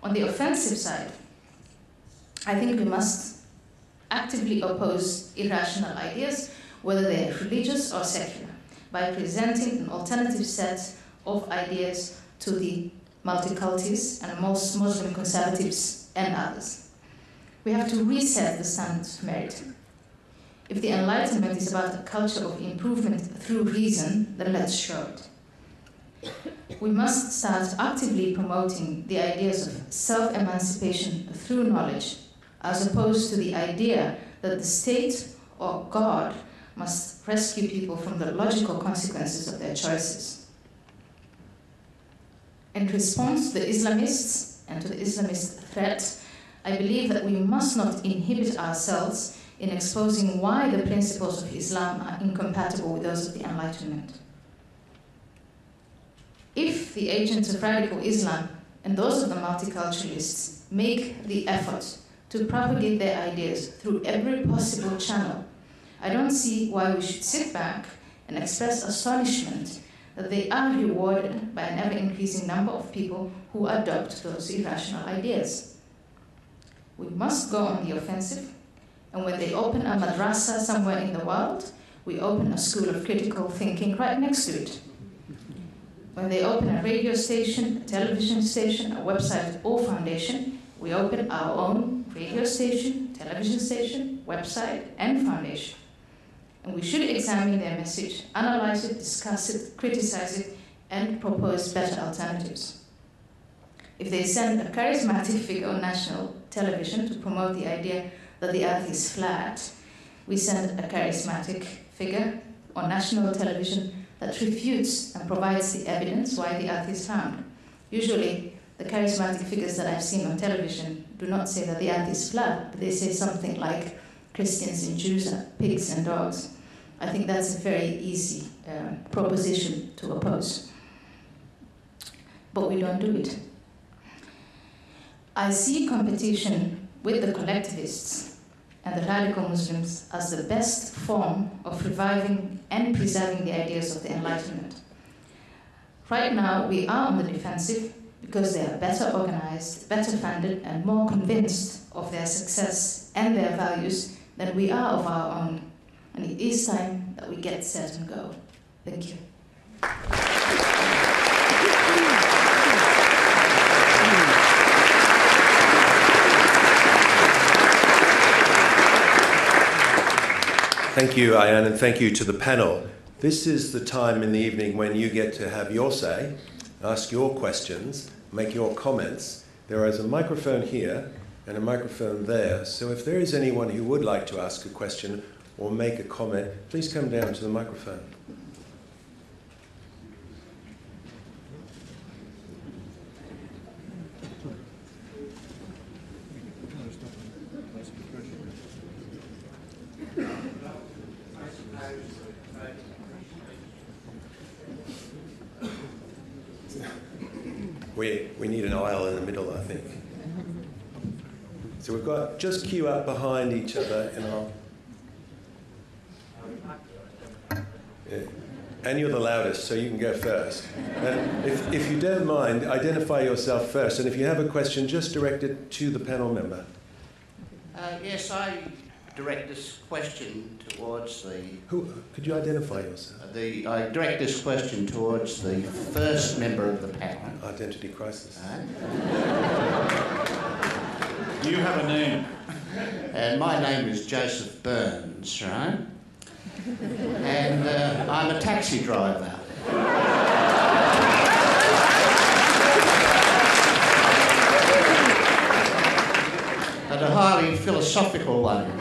On the offensive side, I think we must actively oppose irrational ideas, whether they are religious or secular, by presenting an alternative set of ideas to the multiculties and most Muslim conservatives and others. We have to reset the standards of merit. If the Enlightenment is about a culture of improvement through reason, then let's show it. We must start actively promoting the ideas of self-emancipation through knowledge, as opposed to the idea that the state or God must rescue people from the logical consequences of their choices. In response to the Islamists and to the Islamist threat, I believe that we must not inhibit ourselves in exposing why the principles of Islam are incompatible with those of the Enlightenment. If the agents of radical Islam and those of the multiculturalists make the effort to propagate their ideas through every possible channel, I don't see why we should sit back and express astonishment that they are rewarded by an ever-increasing number of people who adopt those irrational ideas. We must go on the offensive, and when they open a madrasa somewhere in the world, we open a school of critical thinking right next to it. When they open a radio station, a television station, a website or foundation, we open our own radio station, television station, website, and foundation. And we should examine their message, analyze it, discuss it, criticize it, and propose better alternatives. If they send a charismatic figure on national television to promote the idea that the earth is flat, we send a charismatic figure on national television that refutes and provides the evidence why the earth is round. Usually, the charismatic figures that I've seen on television do not say that the earth is flat, but they say something like Christians and Jews are pigs and dogs. I think that's a very easy proposition to oppose. But we don't do it. I see competition with the collectivists and the radical Muslims as the best form of reviving and preserving the ideas of the Enlightenment. Right now, we are on the defensive because they are better organized, better funded, and more convinced of their success and their values than we are of our own. And it is time that we get set and go. Thank you. Thank you, Ayaan, and thank you to the panel. This is the time in the evening when you get to have your say, ask your questions, make your comments. There is a microphone here and a microphone there, so if there is anyone who would like to ask a question or make a comment, please come down to the microphone. We need an aisle in the middle, I think. So we've got, just queue up behind each other and I'll... Yeah. And you're the loudest, so you can go first. And if you don't mind, identify yourself first. And if you have a question, just direct it to the panel member. Yes, I direct this question towards the... Could you identify yourself? I direct this question towards the first member of the panel. Identity crisis. Do you have a name? And my name is Joseph Burns, right? And I'm a taxi driver. And a highly philosophical one.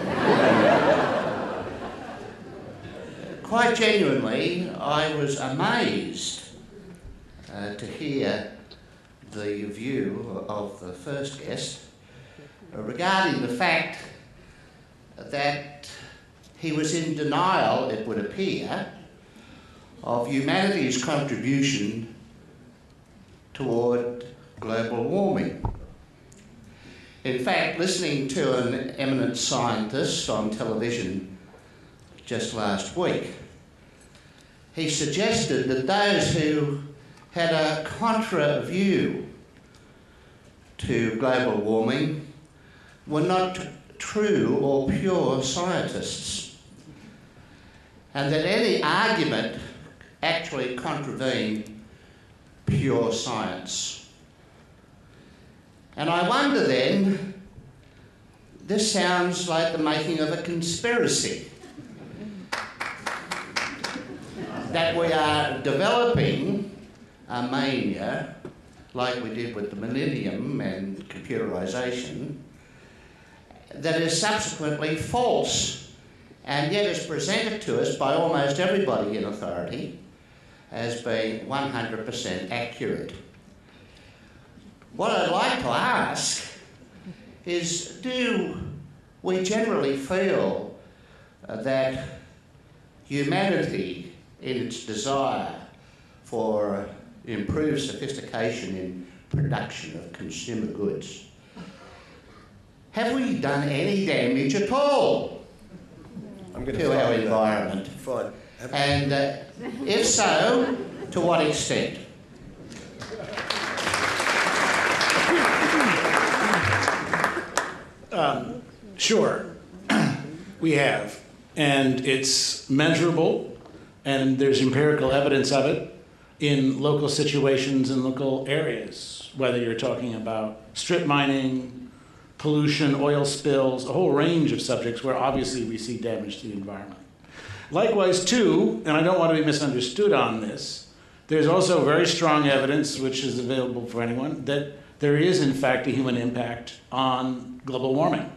Quite genuinely, I was amazed to hear the view of the first guest regarding the fact that he was in denial, it would appear, of humanity's contribution toward global warming. In fact, listening to an eminent scientist on television just last week, he suggested that those who had a contra view to global warming were not true or pure scientists, and that any argument actually contravened pure science. And I wonder then, this sounds like the making of a conspiracy, that we are developing a mania, like we did with the millennium and computerisation, that is subsequently false, and yet is presented to us by almost everybody in authority as being 100% accurate. What I'd like to ask is, do we generally feel that humanity, in its desire for improved sophistication in production of consumer goods, have we done any damage at all to our environment? Fine. And if so, To what extent? Sure, we have. And it's measurable, and there's empirical evidence of it in local situations and local areas, whether you're talking about strip mining, pollution, oil spills, a whole range of subjects where obviously we see damage to the environment. Likewise, too, and I don't want to be misunderstood on this, there's also very strong evidence, which is available for anyone, that there is, in fact, a human impact on global warming.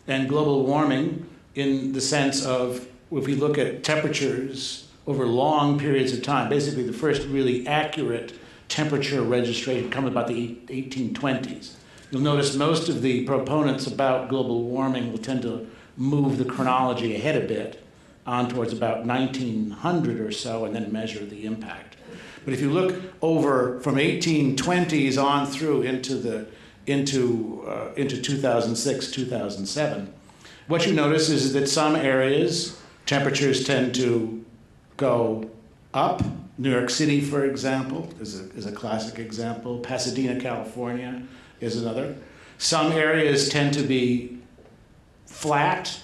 And global warming in the sense of, if we look at temperatures over long periods of time, basically the first really accurate temperature registration comes about the 1820s. You'll notice most of the proponents about global warming will tend to move the chronology ahead a bit on towards about 1900 or so and then measure the impact. But if you look over from 1820s on through into 2006, 2007, what you notice is that some areas, temperatures tend to go up. New York City, for example, is a classic example. Pasadena, California is another. Some areas tend to be flat.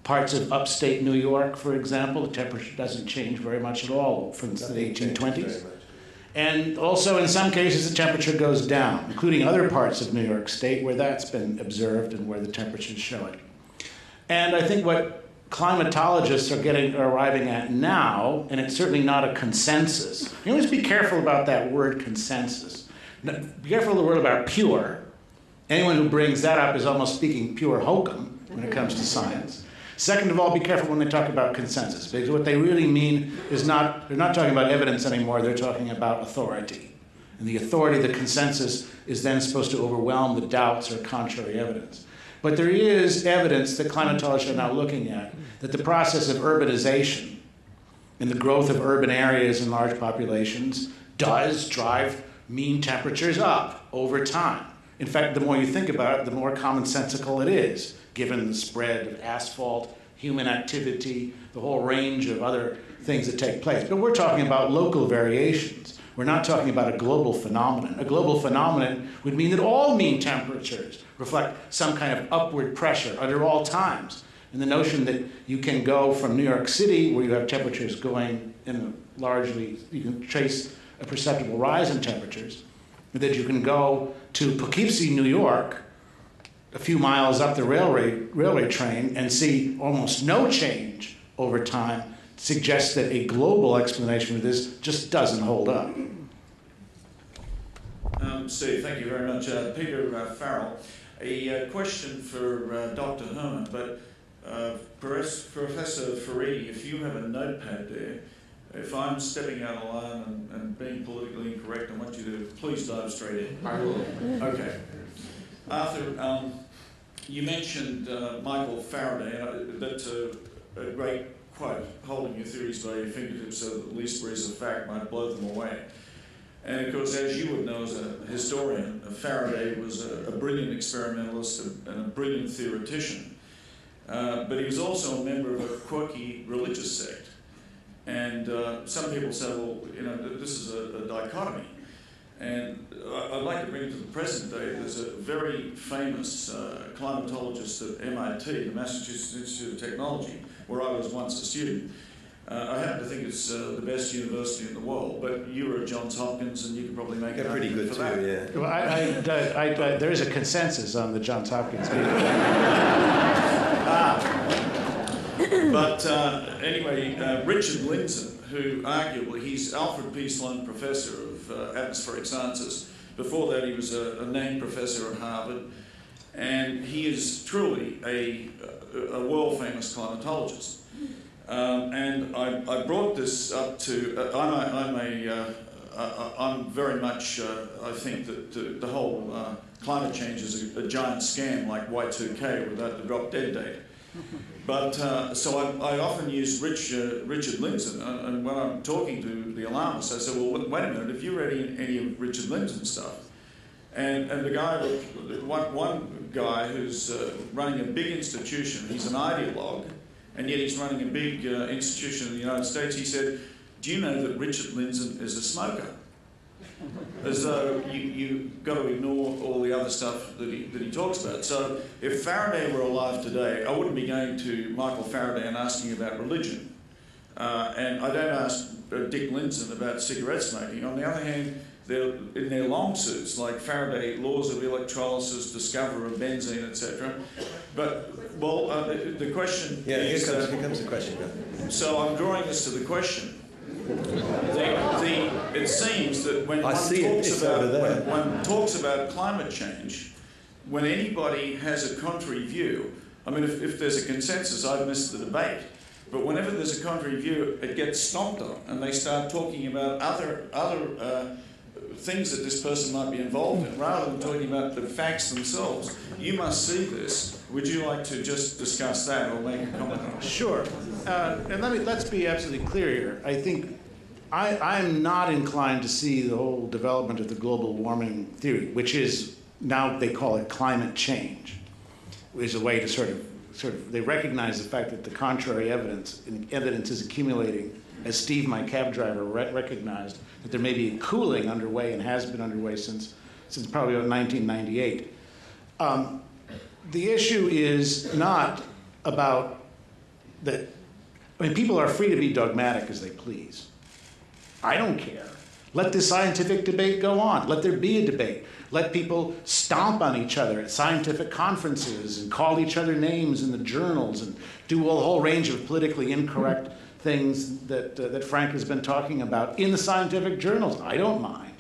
Parts of upstate New York, for example, the temperature doesn't change very much at all from the 1820s. And also, in some cases, the temperature goes down, including other parts of New York State where that's been observed and where the temperature is showing. And I think what climatologists are arriving at now, and it's certainly not a consensus. You always be careful about that word consensus. Be careful of the word about pure. Anyone who brings that up is almost speaking pure hokum when it comes to science. Second of all, be careful when they talk about consensus, because what they really mean is they're not talking about evidence anymore, they're talking about authority. And the authority, the consensus, is then supposed to overwhelm the doubts or contrary evidence. But there is evidence that climatologists are now looking at, that the process of urbanization and the growth of urban areas and large populations does drive mean temperatures up over time. In fact, the more you think about it, the more commonsensical it is, given the spread of asphalt, human activity, the whole range of other things that take place. But we're talking about local variations. We're not talking about a global phenomenon. A global phenomenon would mean that all mean temperatures reflect some kind of upward pressure under all times. And the notion that you can go from New York City, where you have temperatures going in you can trace a perceptible rise in temperatures, that you can go to Poughkeepsie, New York, a few miles up the railway train and see almost no change over time, suggests that a global explanation for this just doesn't hold up. Steve, thank you very much. Peter Farrell, a question for Dr. Herman, but Professor Furedi, if you have a notepad there, if I'm stepping out of line and being politically incorrect, I want you to please dive straight in. I will. Okay. Arthur, you mentioned Michael Faraday, that's a great quote, holding your theories by your fingertips so that the least breeze of fact might blow them away. And of course, as you would know as a historian, Faraday was a brilliant experimentalist and a brilliant theoretician. But he was also a member of a quirky religious sect. And some people say, well, this is a dichotomy. And I'd like to bring it to the present day. There's a very famous climatologist at MIT, the Massachusetts Institute of Technology, where I was once a student. I happen to think it's the best university in the world, but you were at Johns Hopkins and you could probably make an argument for that. They're pretty good too, yeah. Well, there is a consensus on the Johns Hopkins people. But anyway, Richard Lindzen, who arguably, he's Alfred P. Sloan Professor of Atmospheric Sciences. Before that, he was a named professor at Harvard. And he is truly a world-famous climatologist. And I brought this up to, I'm very much, I think that the whole climate change is a giant scam like Y2K without the drop dead date. But so I often use Richard Lindzen, and when I'm talking to the alarmists, I say, well, wait a minute, have you read any of Richard Lindzen's stuff? And the guy, one guy who's running a big institution, he's an ideologue, and yet he's running a big institution in the United States, he said, do you know that Richard Lindzen is a smoker? As though you've got to ignore all the other stuff that he talks about. So if Faraday were alive today, I wouldn't be going to Michael Faraday and asking about religion. And I don't ask Dick Lindzen about cigarette smoking. On the other hand, they're in their long suits, like Faraday, laws of electrolysis, discoverer of benzene, etc. But, well, the question is... Here comes the question. So I'm drawing this to the question. It seems that when one talks about climate change, when anybody has a contrary view, I mean, if there's a consensus, I've missed the debate. But whenever there's a contrary view, it gets stomped on, and they start talking about other things that this person might be involved in, rather than talking about the facts themselves. You must see this. Would you like to just discuss that or make a comment on it? Sure. And let's be absolutely clear here. I think I'm not inclined to see the whole development of the global warming theory, which is now they call it climate change, which is a way to sort of they recognize the fact that the contrary evidence is accumulating, as Steve, my cab driver, recognized that there may be a cooling underway and has been underway since probably about 1998. The issue is not about that. I mean, people are free to be dogmatic as they please. I don't care. Let the scientific debate go on. Let there be a debate. Let people stomp on each other at scientific conferences and call each other names in the journals and do a whole range of politically incorrect things that Frank has been talking about in the scientific journals. I don't mind.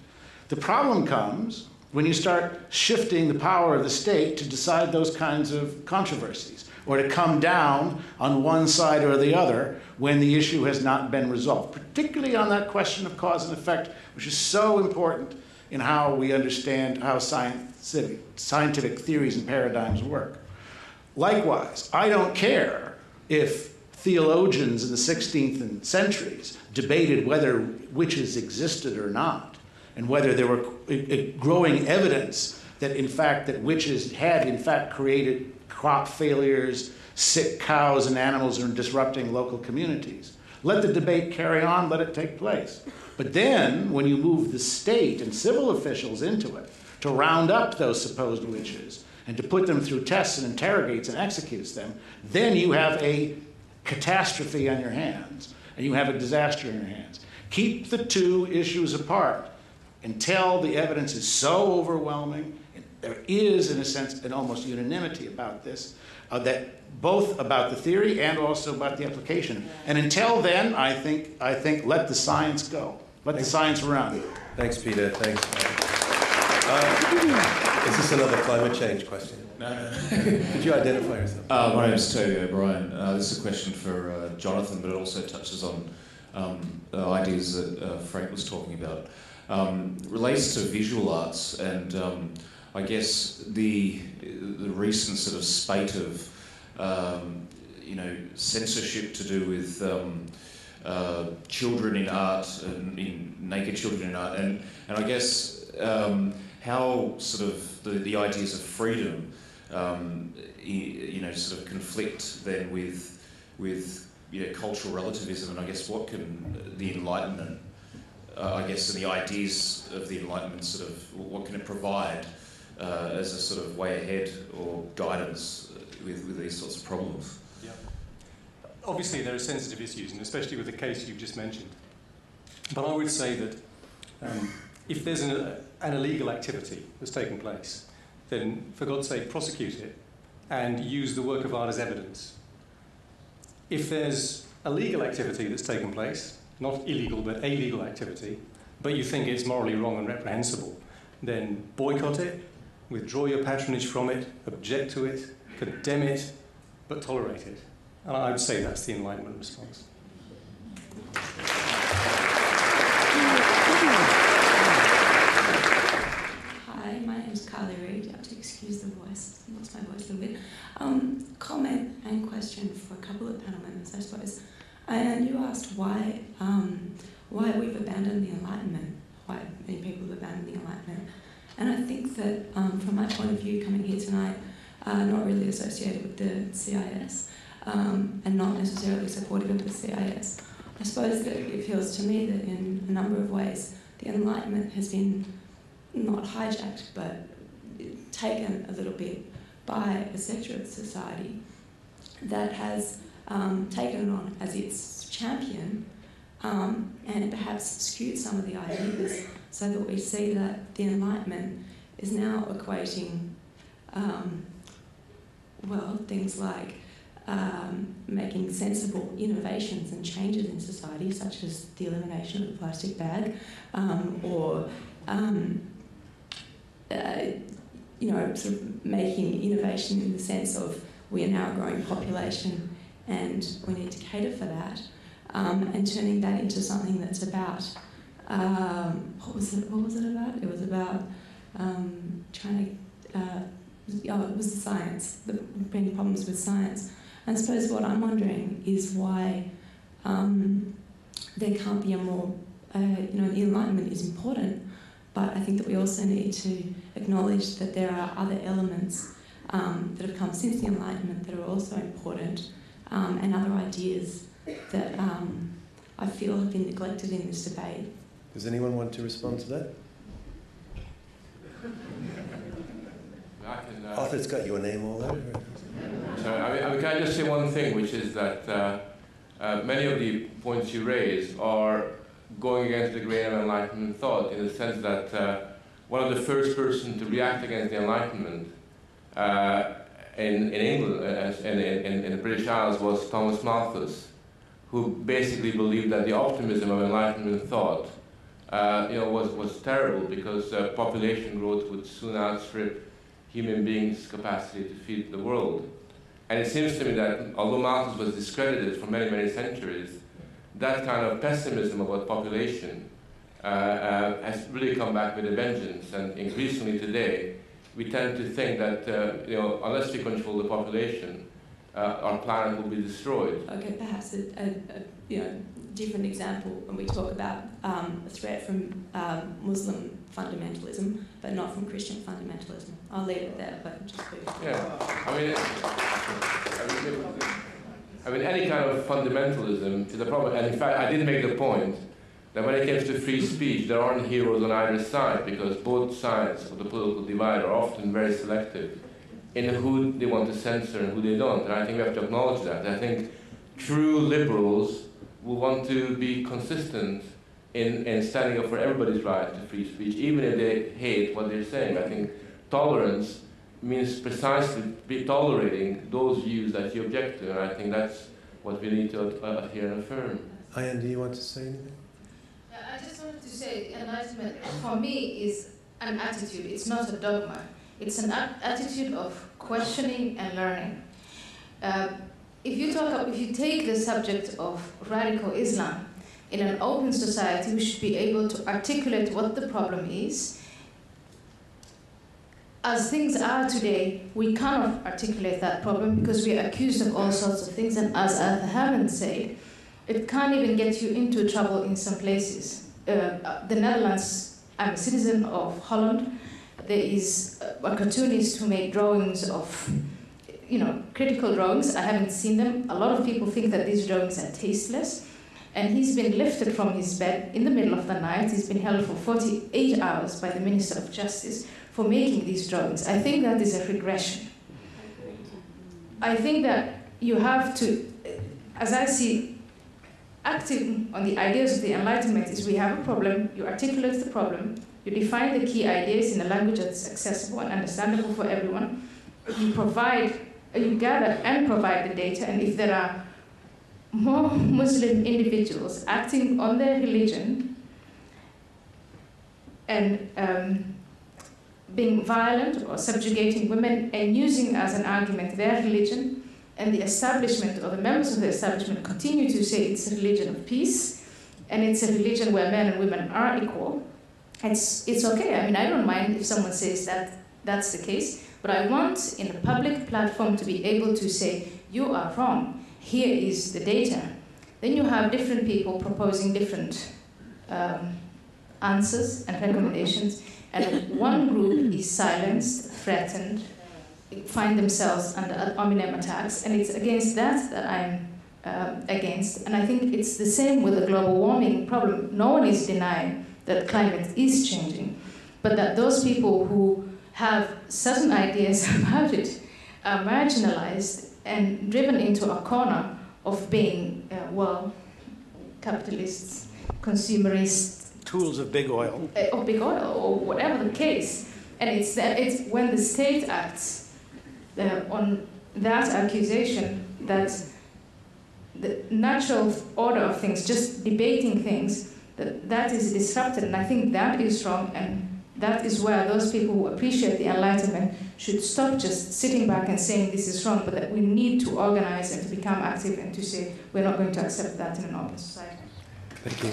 The problem comes when you start shifting the power of the state to decide those kinds of controversies, or to come down on one side or the other when the issue has not been resolved, particularly on that question of cause and effect, which is so important in how we understand how scientific theories and paradigms work. Likewise, I don't care if theologians in the 16th centuries debated whether witches existed or not, and whether there were growing evidence that in fact that witches had in fact created crop failures, sick cows and animals, and disrupting local communities. Let the debate carry on, let it take place. But then, when you move the state and civil officials into it to round up those supposed witches and to put them through tests and interrogates and executes them, then you have a catastrophe on your hands, and you have a disaster in your hands. Keep the two issues apart until the evidence is so overwhelming, and there is, in a sense, an almost unanimity about this, that both about the theory and also about the application. And until then, I think let the science go. Let the science run. Thanks, Peter. Thanks. Is this another climate change question? No. Could you identify yourself? My name is Toby O'Brien. This is a question for Jonathan, but it also touches on ideas that Frank was talking about. Relates to visual arts, and I guess the recent sort of spate of censorship to do with children in art and in naked children in art, and I guess how sort of the ideas of freedom sort of conflict then with cultural relativism, and I guess what can the Enlightenment, I guess, and the ideas of the Enlightenment sort of, what can it provide as a sort of way ahead or guidance with these sorts of problems? Yeah. Obviously there are sensitive issues, and especially with the case you've just mentioned. But I would say that if there's an illegal activity that's taken place, then for God's sake prosecute it and use the work of art as evidence. If there's a legal activity that's taken place, not illegal but a legal activity, but you think it's morally wrong and reprehensible, then boycott it, withdraw your patronage from it, object to it, condemn it, but tolerate it. And I would say that's the Enlightenment response. Hi, my name is Carly Reid. You have to excuse the voice. I lost my voice a little bit. Comment and question for a couple of panel members, I suppose. And you asked why we've abandoned the Enlightenment, why many people have abandoned the Enlightenment. And I think that from my point of view coming here tonight, not really associated with the CIS and not necessarily supportive of the CIS, I suppose that it feels to me that in a number of ways the Enlightenment has been not hijacked but taken a little bit by a sector of society that has taken it on as its champion and perhaps skewed some of the ideas so that we see that the Enlightenment is now equating things like making sensible innovations and changes in society, such as the elimination of the plastic bag, or sort of making innovation in the sense of we are now a growing population and we need to cater for that, and turning that into something that's about what was it about? It was about trying to it was the science, bringing problems with science. And I suppose what I'm wondering is why there can't be a more, the Enlightenment is important, but I think that we also need to acknowledge that there are other elements that have come since the Enlightenment that are also important, and other ideas that I feel have been neglected in this debate. Does anyone want to respond to that? Arthur's got your name all over it. So, can I just say one thing, which is that many of the points you raise are going against the grain of Enlightenment thought, in the sense that one of the first person to react against the Enlightenment in England and in the British Isles was Thomas Malthus, who basically believed that the optimism of Enlightenment thought was terrible, because population growth would soon outstrip human beings' capacity to feed the world. And it seems to me that although Malthus was discredited for many, many centuries, that kind of pessimism about population has really come back with a vengeance. And increasingly today, we tend to think that unless we control the population, our planet will be destroyed. Okay, perhaps a different example when we talk about a threat from Muslim fundamentalism, but not from Christian fundamentalism. I'll leave it there, but just briefly. Yeah, I mean, any kind of fundamentalism is a problem. And in fact, I did make the point that when it comes to free speech, there aren't heroes on either side, because both sides of the political divide are often very selective in who they want to censor and who they don't. And I think we have to acknowledge that. I think true liberals will want to be consistent in standing up for everybody's right to free speech, even if they hate what they're saying. I think tolerance means precisely tolerating those views that you object to, and I think that's what we need to adhere and affirm. Ayaan, do you want to say anything? I just wanted to say Enlightenment, for me, is an attitude. It's not a dogma. It's an attitude of questioning and learning. If you take the subject of radical Islam, in an open society, we should be able to articulate what the problem is. As things are today, we cannot articulate that problem because we are accused of all sorts of things, and as Arthur Herman said, it can't even get you into trouble in some places. The Netherlands, I'm a citizen of Holland. There is a cartoonist who made drawings of, critical drawings. I haven't seen them. A lot of people think that these drawings are tasteless. And he's been lifted from his bed in the middle of the night. He's been held for 48 hours by the Minister of Justice for making these drawings. I think that is a regression. I think that you have to, as I see, acting on the ideas of the Enlightenment is we have a problem, you articulate the problem, you define the key ideas in a language that's accessible and understandable for everyone, you gather and provide the data, and if there are more Muslim individuals acting on their religion and being violent or subjugating women and using as an argument their religion, and the establishment or the members of the establishment continue to say it's a religion of peace and it's a religion where men and women are equal, it's okay. I mean, I don't mind if someone says that that's the case, but I want in a public platform to be able to say, you are wrong. Here is the data. Then you have different people proposing different answers and recommendations, and one group is silenced, threatened, find themselves under ad hominem attacks, and it's against that I'm against. And I think it's the same with the global warming problem. No one is denying that climate is changing, but that those people who have certain ideas about it are marginalized and driven into a corner of being, capitalists, consumerists. Tools of big oil. Of big oil, or whatever the case. And it's when the state acts on that accusation that the natural order of things, just debating things, that is disrupted. And I think that is wrong, and that is where those people who appreciate the Enlightenment should stop just sitting back and saying this is wrong, but that we need to organize and to become active and to say we're not going to accept that in an open society. Thank you.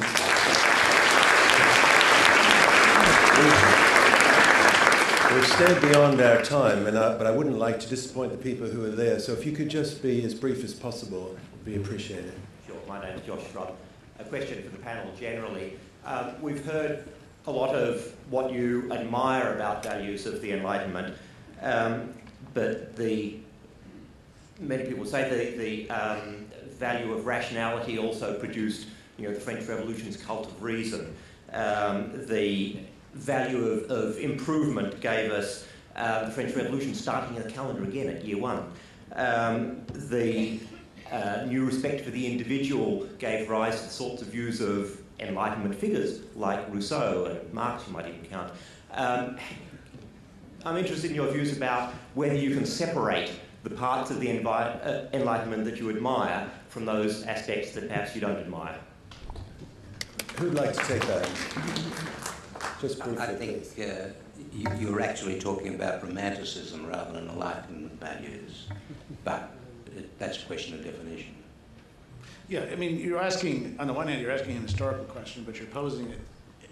We've stayed beyond our time, but I wouldn't like to disappoint the people who are there. So if you could just be as brief as possible, it would be appreciated. Sure. My name is Josh Schrott. A question for the panel generally. We've heard a lot of what you admire about values of the Enlightenment, but many people say the value of rationality also produced, the French Revolution's cult of reason. The value of improvement gave us the French Revolution starting the calendar again at year one. The new respect for the individual gave rise to the sorts of views of Enlightenment figures like Rousseau and Marx, you might even count. I'm interested in your views about whether you can separate the parts of the Enlightenment that you admire from those aspects that perhaps you don't admire. Who'd like to take that? Just briefly, I think you're actually talking about romanticism rather than Enlightenment values, but that's a question of definition. Yeah, I mean, you're asking, on the one hand, you're asking an historical question, but you're posing it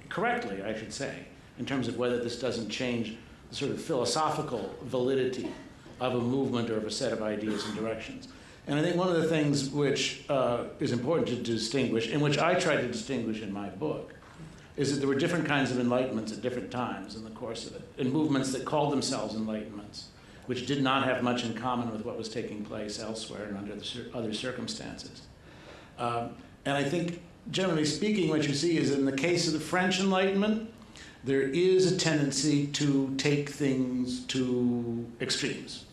correctly, I should say, in terms of whether this doesn't change the sort of philosophical validity of a movement or of a set of ideas and directions. And I think one of the things which is important to distinguish, and which I try to distinguish in my book, is that there were different kinds of enlightenments at different times in the course of it, and movements that called themselves enlightenments, which did not have much in common with what was taking place elsewhere and under other circumstances. And I think, generally speaking, what you see is in the case of the French Enlightenment, there is a tendency to take things to extremes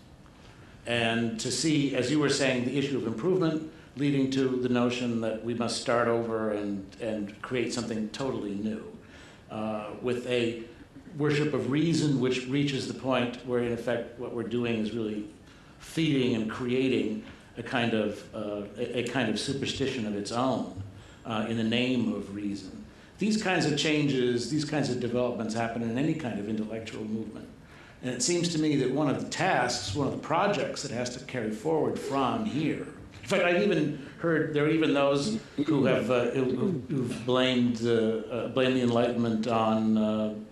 and to see, as you were saying, the issue of improvement leading to the notion that we must start over and create something totally new, with a worship of reason which reaches the point where, in effect, what we're doing is really feeding and creating a kind of superstition of its own in the name of reason. These kinds of changes, these kinds of developments happen in any kind of intellectual movement. And it seems to me that one of the tasks, one of the projects that has to carry forward from here. In fact, I've even heard there are even those who have who've blamed the Enlightenment on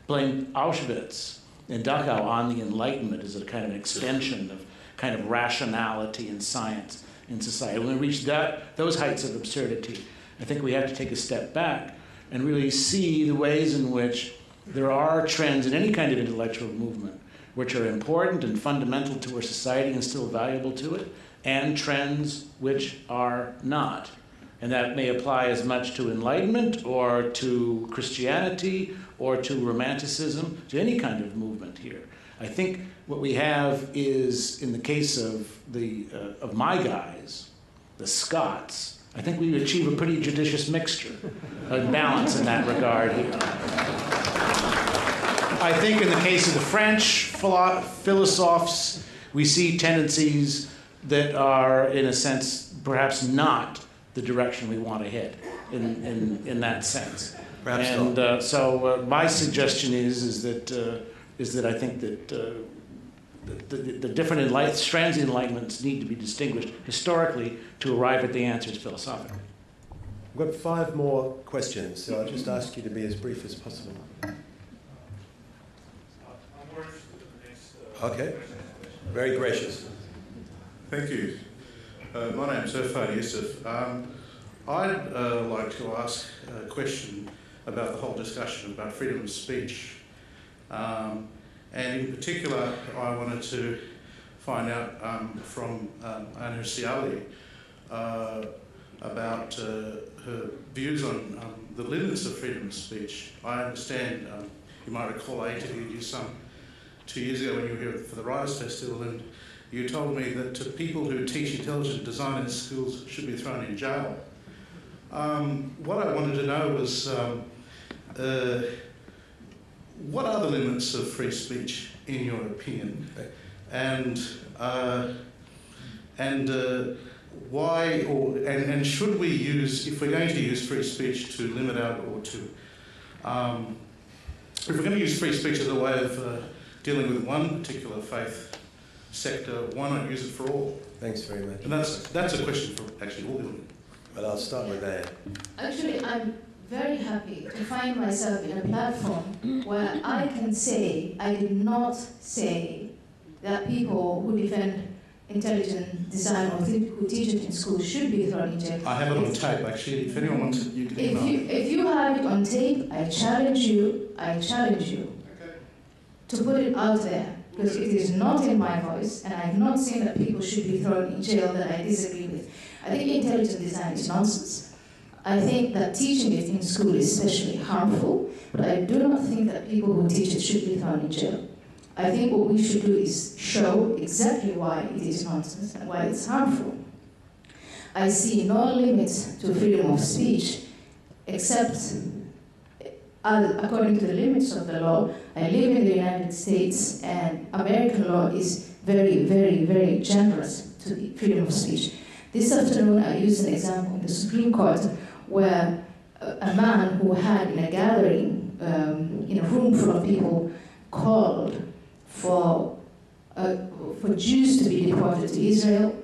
blamed Auschwitz and Dachau on the Enlightenment as a kind of extension of kind of rationality and science in society. When we reach those heights of absurdity, I think we have to take a step back and really see the ways in which there are trends in any kind of intellectual movement which are important and fundamental to our society and still valuable to it, and trends which are not. And that may apply as much to Enlightenment or to Christianity or to Romanticism, to any kind of movement here. I think what we have is, in the case of my guys, the Scots, I think we achieve a pretty judicious mixture of balance in that regard here. I think in the case of the French philosophes, we see tendencies that are, in a sense, perhaps not the direction we want to head in that sense. Perhaps and not. So my suggestion is that I think that the different strands of enlightenments need to be distinguished historically to arrive at the answers philosophically. We've got 5 more questions, so I'll just ask you to be as brief as possible. Okay, very gracious. Thank you. My name is Furedi. I'd like to ask a question about the whole discussion about freedom of speech. And in particular, I wanted to find out from Ayaan Hirsi Ali about her views on the limits of freedom of speech. I understand, you might recall I interviewed you some 2 years ago when you were here for the Rise Festival, and you told me that people who teach intelligent design in schools should be thrown in jail. What I wanted to know was what are the limits of free speech in your opinion, and why, and should we use, if we're going to use free speech to limit out or to, if we're going to use free speech as a way of dealing with one particular faith sector, why not use it for all? Thanks very much. And that's a question for actually all of them. Well, I'll start with that. Actually, I'm very happy to find myself in a platform where I can say I did not say that people who defend intelligent design or who teach it in school should be thrown in jail. I have it on tape, actually. If anyone wants it, you can email. If you have it on tape, I challenge you to put it out there, because it is not in my voice, and I have not seen that people should be thrown in jail that I disagree with. I think intelligent design is nonsense. I think that teaching it in school is especially harmful, but I do not think that people who teach it should be thrown in jail. I think what we should do is show exactly why it is nonsense and why it's harmful. I see no limit to freedom of speech except according to the limits of the law. I live in the United States, and American law is very, very, very generous to the freedom of speech. This afternoon, I used an example in the Supreme Court where a man who had in a gathering, in a room full of people, called for Jews to be deported to Israel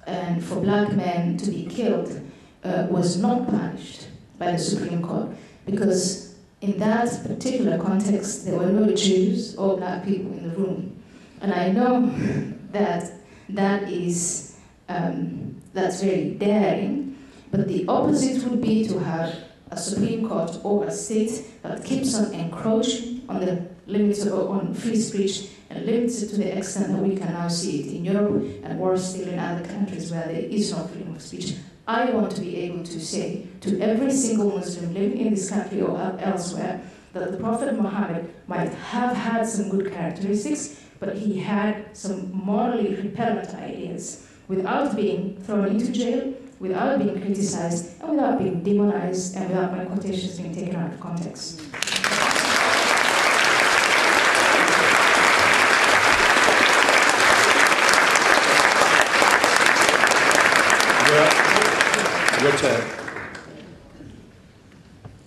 and for black men to be killed, was not punished by the Supreme Court, because in that particular context, there were no Jews or black people in the room. And I know that is that's very daring, but the opposite would be to have a Supreme Court or a state that keeps on encroaching on the limits on free speech and limits it to the extent that we can now see it in Europe and worse still in other countries where there is no freedom of speech. I want to be able to say to every single Muslim living in this country or elsewhere that the Prophet Mohammed might have had some good characteristics, but he had some morally repellent ideas, without being thrown into jail, without being criticized, and without being demonized, and without my quotations being taken out of context. Your turn.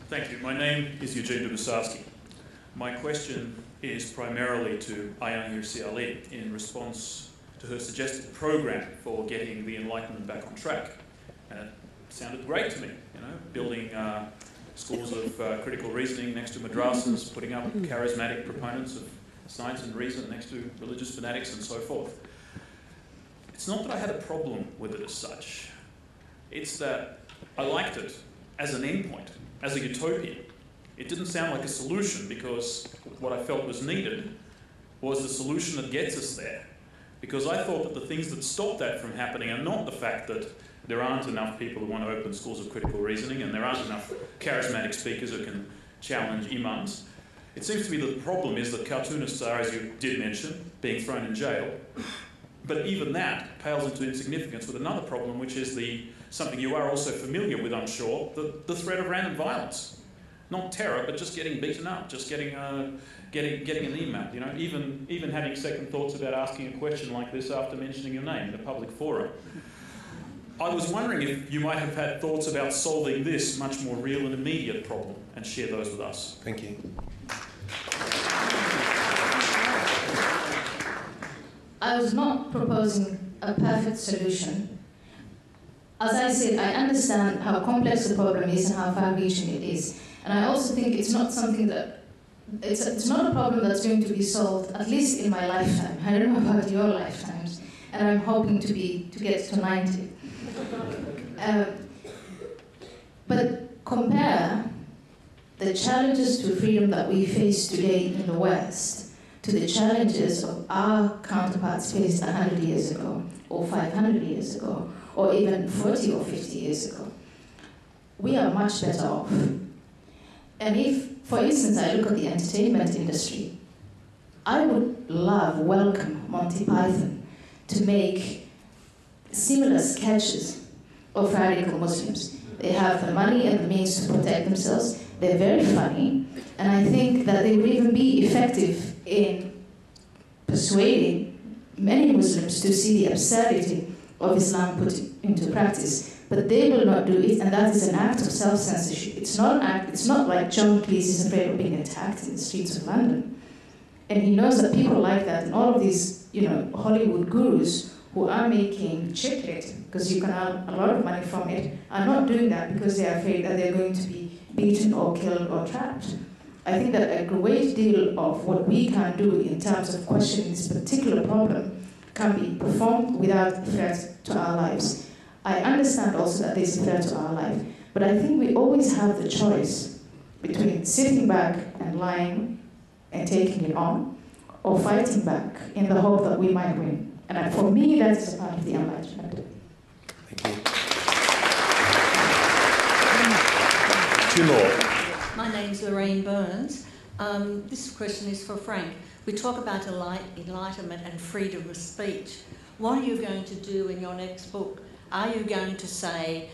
Thank you. My name is Eugene Dubasarski. My question is primarily to Ayaan Hirsi Ali in response to her suggested program for getting the Enlightenment back on track. And it sounded great to me, building schools of critical reasoning next to madrasas, putting up charismatic proponents of science and reason next to religious fanatics and so forth. It's not that I had a problem with it as such. It's that I liked it as an endpoint, as a utopia. It didn't sound like a solution, because what I felt was needed was the solution that gets us there. Because I thought that the things that stop that from happening are not the fact that there aren't enough people who want to open schools of critical reasoning and there aren't enough charismatic speakers who can challenge imams. It seems to me that the problem is that cartoonists are, as you did mention, being thrown in jail. But even that pales into insignificance with another problem, which is something you are also familiar with, I'm sure, the threat of random violence. Not terror, but just getting beaten up, just getting an email. Even having second thoughts about asking a question like this after mentioning your name in a public forum. I was wondering if you might have had thoughts about solving this much more real and immediate problem, and share those with us. Thank you. I was not proposing a perfect solution. As I said, I understand how complex the problem is and how far-reaching it is. And I also think it's not something that, it's not a problem that's going to be solved, at least in my lifetime. I don't know about your lifetimes, and I'm hoping to get to 90. But compare the challenges to freedom that we face today in the West to the challenges of our counterparts faced 100 years ago, or 500 years ago, or even 40 or 50 years ago, we are much better off. And if, for instance, I look at the entertainment industry, I would welcome Monty Python to make similar sketches of radical Muslims. They have the money and the means to protect themselves. They're very funny. And I think that they would even be effective in persuading many Muslims to see the absurdity of Islam put into practice. But they will not do it, and that is an act of self-censorship. It's not like John Cleese is afraid of being attacked in the streets of London. And he knows that people like that, and all of these, Hollywood gurus who are making chick lit, because you can earn a lot of money from it, are not doing that because they are afraid that they're going to be beaten or killed or trapped. I think that a great deal of what we can do in terms of questioning this particular problem can be performed without threat to our lives. I understand also that there's a threat to our life, but I think we always have the choice between sitting back and lying and taking it on, or fighting back in the hope that we might win. And for me, that is a part of the Enlightenment. Thank you. Two more. My name's Lorraine Burns. This question is for Frank. We talk about enlightenment and freedom of speech. What are you going to do in your next book? Are you going to say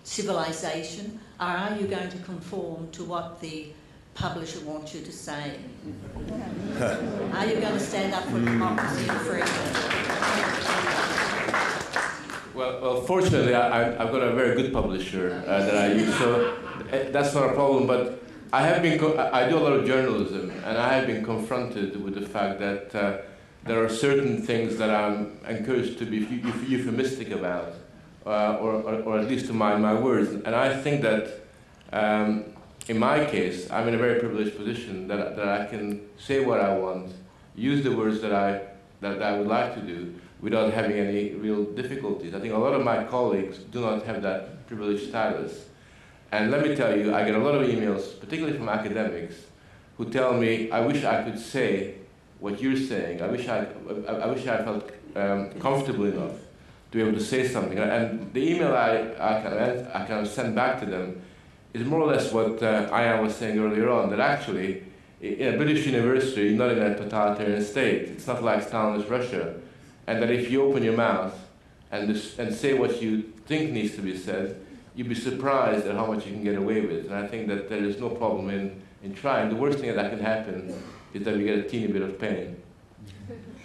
civilization, or are you going to conform to what the publisher wants you to say? Are you going to stand up for democracy and freedom? Well, fortunately, I've got a very good publisher that I use, so that's not a problem. But I do a lot of journalism, and I have been confronted with the fact that there are certain things that I'm encouraged to be euphemistic about, or at least to mind my words. And I think that, in my case, I'm in a very privileged position that I can say what I want, use the words that I would like to do, without having any real difficulties. I think a lot of my colleagues do not have that privileged status. And let me tell you, I get a lot of emails, particularly from academics, who tell me, I wish I could say what you're saying. I wish I felt comfortable enough to be able to say something. And the email I kind of send back to them is more or less what Ayaan was saying earlier on, that actually, in a British university, you're not in a totalitarian state. It's not like Stalinist Russia. And that if you open your mouth and say what you think needs to be said, you'd be surprised at how much you can get away with. And I think that there is no problem in trying. The worst thing that can happen is that we get a teeny bit of pain.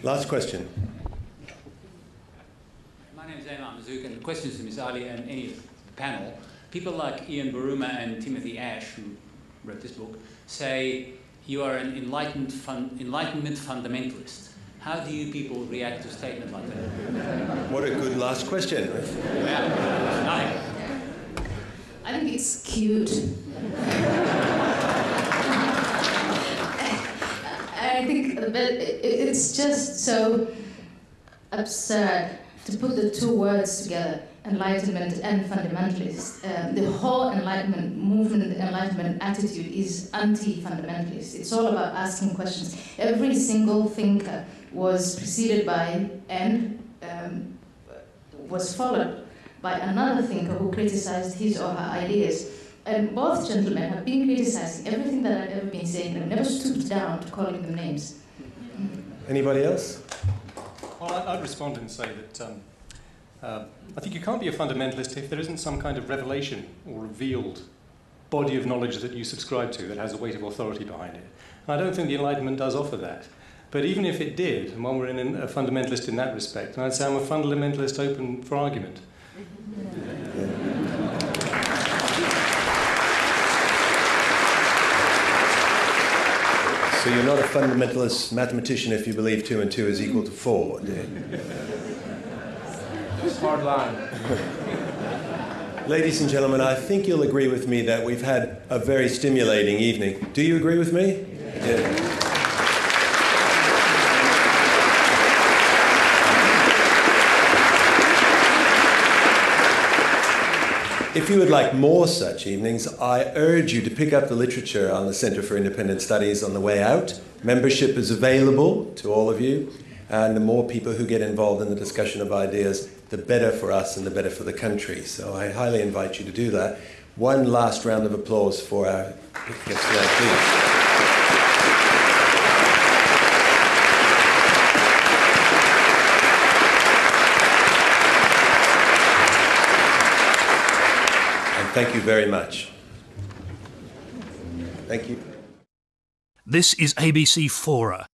Last question. My name is Ayaan Hirsi Ali, and the question is to Ms. Ali and any of the panel. People like Ian Buruma and Timothy Ash, who wrote this book, say you are an Enlightenment fundamentalist. How do you people react to a statement like that? What a good last question. Yeah. I think it's cute. I think it's just so absurd to put the two words together, Enlightenment and fundamentalist. The whole Enlightenment movement, the Enlightenment attitude is anti-fundamentalist. It's all about asking questions. Every single thinker was preceded by and was followed by another thinker who criticized his or her ideas. And both gentlemen have been criticizing everything that I've ever been saying and never stooped down to calling them names. Anybody else? Well, I'd respond and say that I think you can't be a fundamentalist if there isn't some kind of revelation or revealed body of knowledge that you subscribe to that has a weight of authority behind it. And I don't think the Enlightenment does offer that. But even if it did, and one were in a fundamentalist in that respect, and I'd say I'm a fundamentalist open for argument. So you're not a fundamentalist mathematician if you believe 2 and 2 is equal to 4, do you? It's a hard line. Ladies and gentlemen, I think you'll agree with me that we've had a very stimulating evening. Do you agree with me? Yeah. If you would like more such evenings, I urge you to pick up the literature on the Centre for Independent Studies on the way out. Membership is available to all of you, and the more people who get involved in the discussion of ideas, the better for us and the better for the country. So I highly invite you to do that. One last round of applause for our guests today, please. Thank you very much. Thank you. This is ABC Fora.